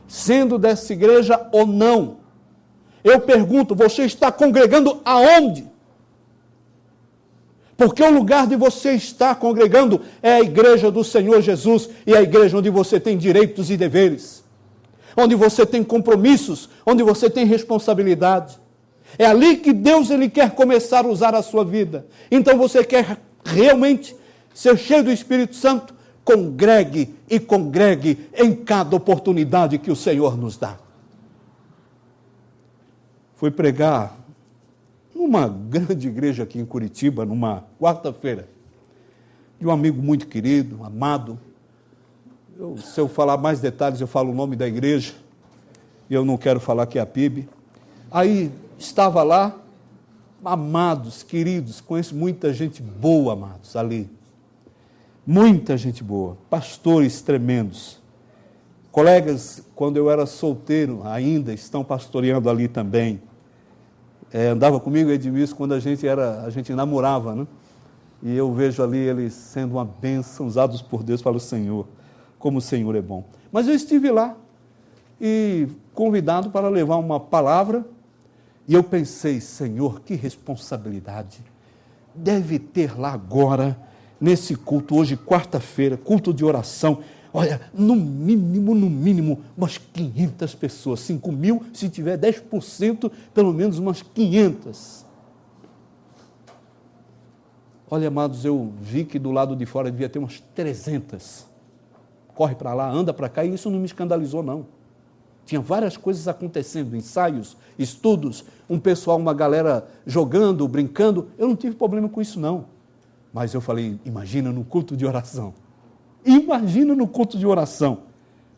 sendo dessa igreja ou não, eu pergunto, você está congregando aonde? Porque o lugar de você estar congregando é a igreja do Senhor Jesus e a igreja onde você tem direitos e deveres, onde você tem compromissos, onde você tem responsabilidade. É ali que Deus ele quer começar a usar a sua vida. Então você quer realmente ser cheio do Espírito Santo? Congregue e congregue em cada oportunidade que o Senhor nos dá. Fui pregar numa grande igreja aqui em Curitiba, numa quarta-feira, de um amigo muito querido, amado. Se eu falar mais detalhes, eu falo o nome da igreja, e eu não quero falar que é a PIB. Aí estava lá, amados, queridos, conheço muita gente boa, amados, ali. Muita gente boa, pastores tremendos. Colegas, quando eu era solteiro, ainda estão pastoreando ali também. Andava comigo, Edmilson, quando a gente namorava, né? E eu vejo ali eles sendo uma bênção, usados por Deus para o Senhor, como o Senhor é bom. Mas eu estive lá, e convidado para levar uma palavra, e eu pensei, Senhor, que responsabilidade. Deve ter lá agora, nesse culto, hoje, quarta-feira, culto de oração, olha, no mínimo, umas 500 pessoas, 5 mil, se tiver 10%, pelo menos umas 500. Olha, amados, eu vi que do lado de fora devia ter umas 300. Corre para lá, anda para cá, e isso não me escandalizou, não. Tinha várias coisas acontecendo, ensaios, estudos, um pessoal, uma galera jogando, brincando. Eu não tive problema com isso, não. Mas eu falei, imagina no culto de oração. Imagina no culto de oração.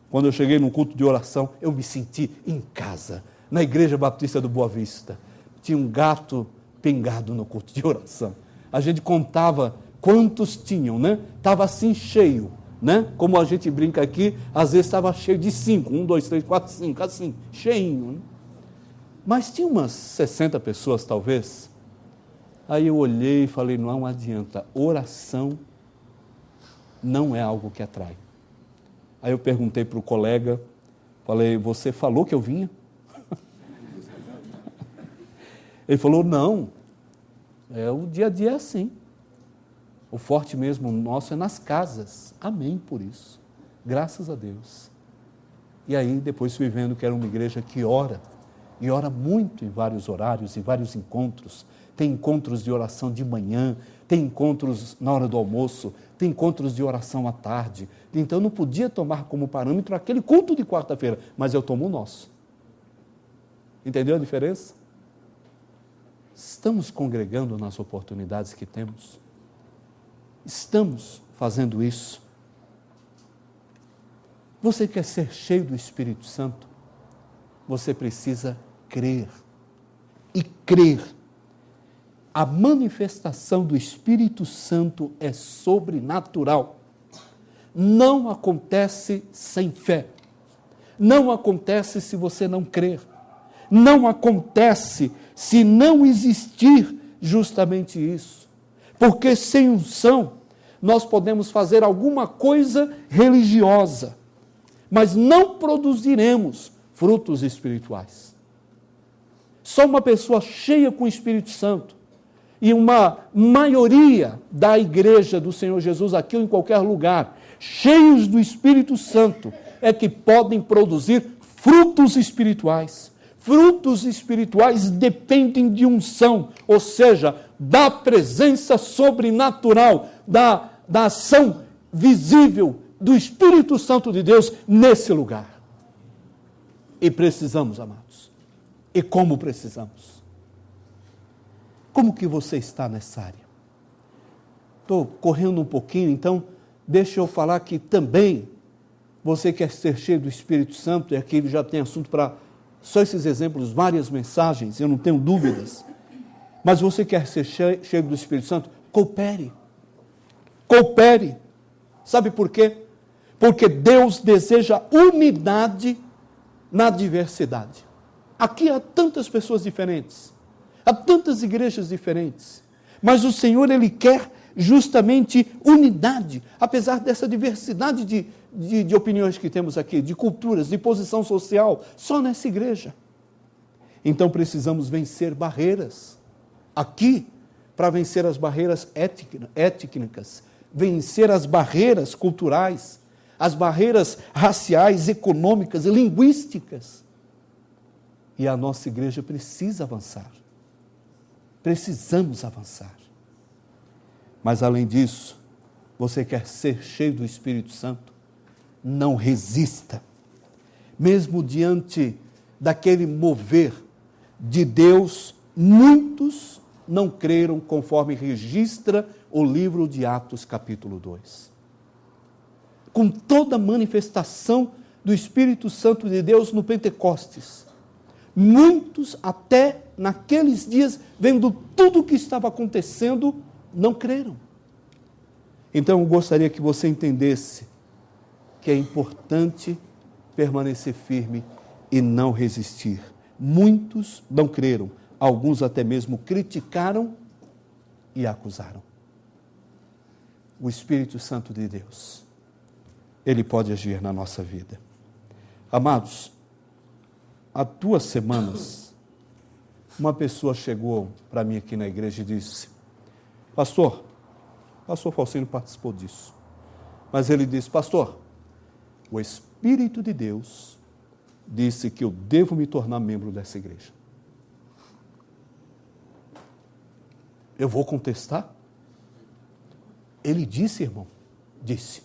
Quando eu cheguei no culto de oração, eu me senti em casa, na Igreja Batista do Boa Vista. Tinha um gato pingado no culto de oração. A gente contava quantos tinham, né? Estava assim cheio, né? Como a gente brinca aqui, às vezes estava cheio de 5, 1, 2, 3, 4, 5, assim, cheinho, né? Mas tinha umas 60 pessoas, talvez. Aí eu olhei e falei, não adianta, oração não é algo que atrai. Aí eu perguntei para o colega, falei, você falou que eu vinha? Ele falou, não, o dia a dia é assim. O forte mesmo nosso é nas casas. Amém por isso. Graças a Deus. E aí depois fui vendo que era uma igreja que ora, e ora muito em vários horários, em vários encontros. Tem encontros de oração de manhã, tem encontros na hora do almoço, tem encontros de oração à tarde. Então, eu não podia tomar como parâmetro aquele culto de quarta-feira, mas eu tomo o nosso. Entendeu a diferença? Estamos congregando nas oportunidades que temos. Estamos fazendo isso. Você quer ser cheio do Espírito Santo? Você precisa crer. E crer. A manifestação do Espírito Santo é sobrenatural. Não acontece sem fé. Não acontece se você não crer. Não acontece se não existir justamente isso. Porque sem unção, nós podemos fazer alguma coisa religiosa, mas não produziremos frutos espirituais. Só uma pessoa cheia com o Espírito Santo, e uma maioria da igreja do Senhor Jesus, aqui ou em qualquer lugar, cheios do Espírito Santo, é que podem produzir frutos espirituais. Frutos espirituais dependem de unção, ou seja, da presença sobrenatural, da ação visível do Espírito Santo de Deus nesse lugar. E precisamos, amados. E como precisamos? Como que você está nessa área? Estou correndo um pouquinho, então deixa eu falar que também você quer ser cheio do Espírito Santo, e aqui já tem assunto para só esses exemplos, várias mensagens, eu não tenho dúvidas. Mas você quer ser cheio do Espírito Santo? Coopere. Coopere. Sabe por quê? Porque Deus deseja unidade na diversidade. Aqui há tantas pessoas diferentes, há tantas igrejas diferentes, mas o Senhor, Ele quer justamente unidade, apesar dessa diversidade de opiniões que temos aqui, de culturas, de posição social, só nessa igreja. Então precisamos vencer barreiras, aqui, para vencer as barreiras étnicas, vencer as barreiras culturais, as barreiras raciais, econômicas e linguísticas. E a nossa igreja precisa avançar. Precisamos avançar. Mas, além disso, você quer ser cheio do Espírito Santo? Não resista. Mesmo diante daquele mover de Deus, muitos não creram, conforme registra o livro de Atos, capítulo 2. Com toda a manifestação do Espírito Santo de Deus no Pentecostes, muitos, até naqueles dias, vendo tudo o que estava acontecendo, não creram. Então, eu gostaria que você entendesse que é importante permanecer firme e não resistir. Muitos não creram, alguns até mesmo criticaram e acusaram. O Espírito Santo de Deus, ele pode agir na nossa vida. Amados, há 2 semanas, uma pessoa chegou para mim aqui na igreja e disse: pastor Faustino participou disso, mas ele disse: pastor, o Espírito de Deus disse que eu devo me tornar membro dessa igreja. Eu vou contestar? Ele disse, irmão, disse.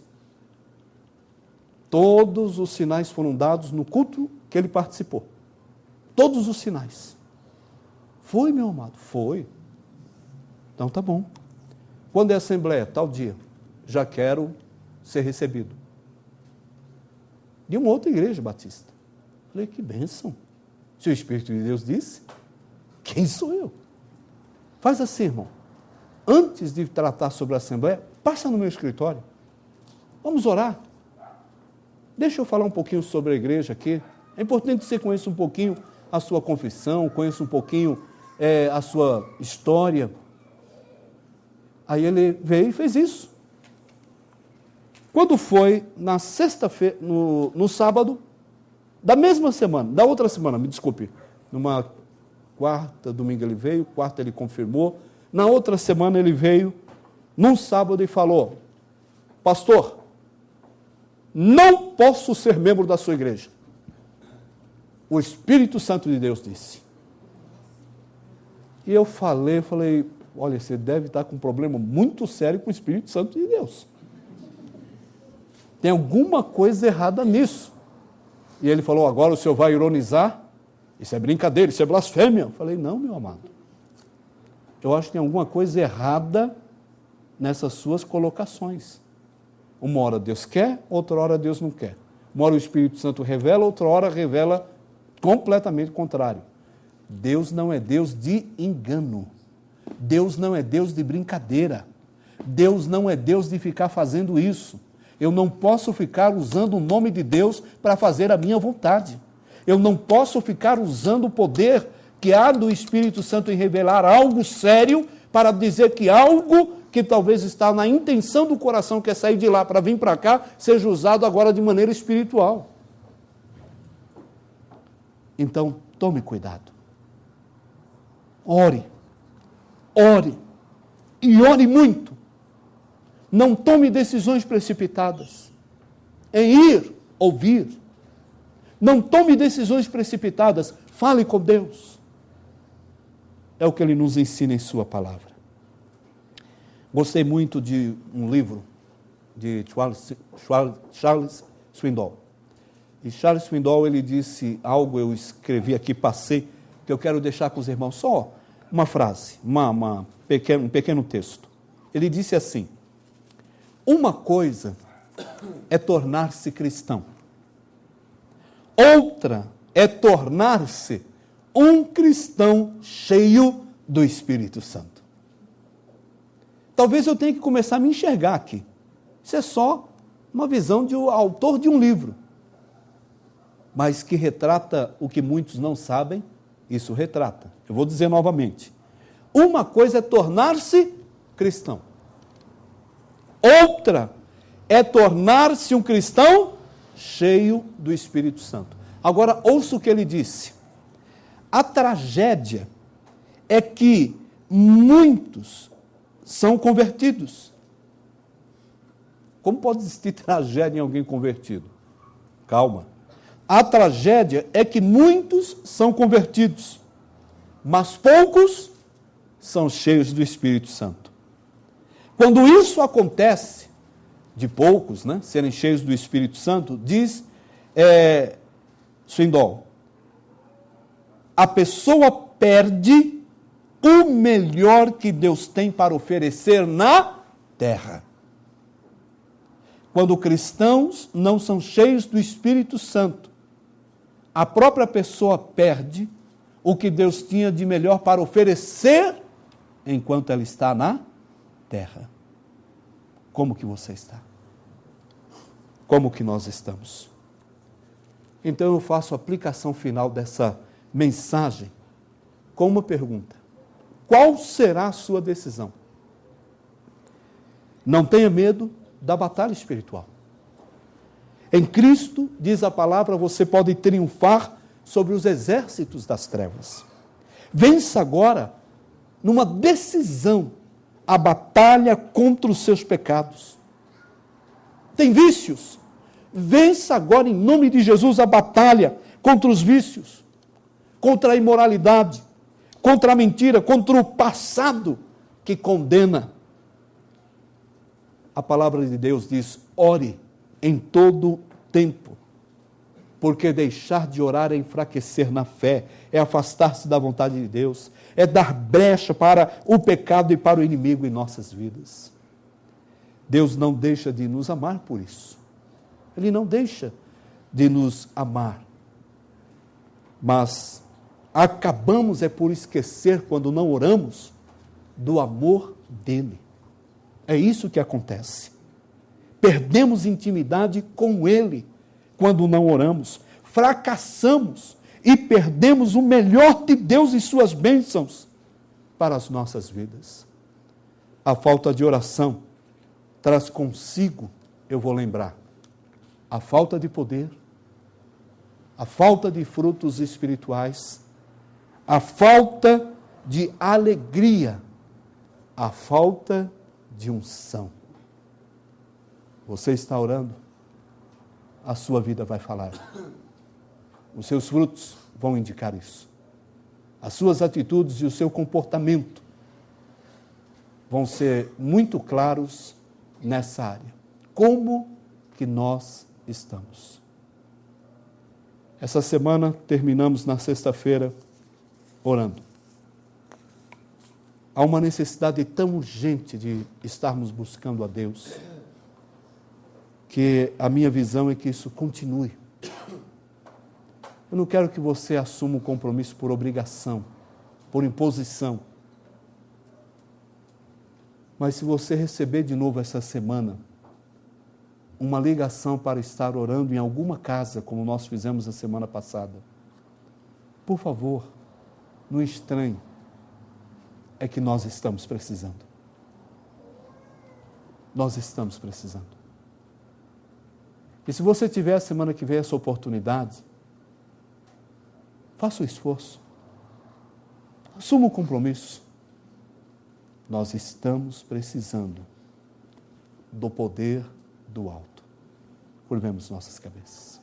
Todos os sinais foram dados no culto que ele participou. Todos os sinais. Foi, meu amado? Foi. Então tá bom. Quando é a assembleia? Tal dia. Já quero ser recebido. De uma outra igreja batista. Falei, que bênção. Se o Espírito de Deus disse, quem sou eu? Faz assim, irmão. Antes de tratar sobre a assembleia, passa no meu escritório. Vamos orar. Deixa eu falar um pouquinho sobre a igreja aqui. É importante que você conheça um pouquinho a sua confissão, conheça um pouquinho a sua história. Aí ele veio e fez isso. Quando foi na sexta-feira, no sábado, da mesma semana, da outra semana, me desculpe, numa quarta, domingo ele veio, quarta ele confirmou, na outra semana ele veio, num sábado e falou: pastor, não posso ser membro da sua igreja. O Espírito Santo de Deus disse. E eu falei, olha, você deve estar com um problema muito sério com o Espírito Santo de Deus. Tem alguma coisa errada nisso. E ele falou: agora o senhor vai ironizar? Isso é brincadeira, isso é blasfêmia. Eu falei: não, meu amado. Eu acho que tem alguma coisa errada nessas suas colocações. Uma hora Deus quer, outra hora Deus não quer. Uma hora o Espírito Santo revela, outra hora revela completamente o contrário. Deus não é Deus de engano. Deus não é Deus de brincadeira. Deus não é Deus de ficar fazendo isso. Eu não posso ficar usando o nome de Deus para fazer a minha vontade. Eu não posso ficar usando o poder que há do Espírito Santo em revelar algo sério para dizer que algo que talvez está na intenção do coração, que é sair de lá para vir para cá, seja usado agora de maneira espiritual. Então, tome cuidado. Ore e ore muito. Não tome decisões precipitadas em ir ouvir. Não tome decisões precipitadas. Fale com Deus. É o que Ele nos ensina em Sua palavra. Gostei muito de um livro de Charles Swindoll. E Charles Swindoll, ele disse algo, eu escrevi aqui, passei, que eu quero deixar com os irmãos. Só uma frase, um pequeno texto. Ele disse assim: uma coisa é tornar-se cristão. Outra é tornar-se um cristão cheio do Espírito Santo. Talvez eu tenha que começar a me enxergar aqui. Isso é só uma visão de um autor de um livro. Mas que retrata o que muitos não sabem, isso retrata. Eu vou dizer novamente. Uma coisa é tornar-se cristão. Outra é tornar-se um cristão cheio do Espírito Santo. Agora, ouça o que ele disse. A tragédia é que muitos são convertidos. Como pode existir tragédia em alguém convertido? Calma. A tragédia é que muitos são convertidos, mas poucos são cheios do Espírito Santo. Quando isso acontece, de poucos, serem cheios do Espírito Santo, diz Swindoll, a pessoa perde o melhor que Deus tem para oferecer na terra. Quando cristãos não são cheios do Espírito Santo, a própria pessoa perde o que Deus tinha de melhor para oferecer enquanto ela está na terra. Como que você está? Como que nós estamos? Então eu faço a aplicação final dessa mensagem com uma pergunta: qual será a sua decisão? Não tenha medo da batalha espiritual. Em Cristo, diz a palavra, você pode triunfar sobre os exércitos das trevas. Vença agora, numa decisão, a batalha contra os seus pecados. Tem vícios? Vença agora, em nome de Jesus, a batalha contra os vícios, contra a imoralidade, contra a mentira, contra o passado que condena. A palavra de Deus diz: ore em todo tempo, porque deixar de orar é enfraquecer na fé, é afastar-se da vontade de Deus, é dar brecha para o pecado e para o inimigo em nossas vidas. Deus não deixa de nos amar por isso. Ele não deixa de nos amar. Mas acabamos por esquecer, quando não oramos, do amor dele. É isso que acontece. Perdemos intimidade com ele quando não oramos. Fracassamos e perdemos o melhor de Deus e suas bênçãos para as nossas vidas. A falta de oração traz consigo, eu vou lembrar, a falta de poder, a falta de frutos espirituais, a falta de alegria, a falta de unção. Você está orando? A sua vida vai falar. Os seus frutos vão indicar isso. As suas atitudes e o seu comportamento vão ser muito claros nessa área. Como que nós estamos? Essa semana terminamos na sexta-feira orando. Há uma necessidade tão urgente de estarmos buscando a Deus, que a minha visão é que isso continue. Eu não quero que você assuma um compromisso por obrigação, por imposição. Mas se você receber de novo essa semana uma ligação para estar orando em alguma casa, como nós fizemos a semana passada, por favor, não estranhe, é que nós estamos precisando. Nós estamos precisando. E se você tiver a semana que vem essa oportunidade, faça o esforço. Assuma o compromisso. Nós estamos precisando do poder do alto. Curvemos nossas cabeças.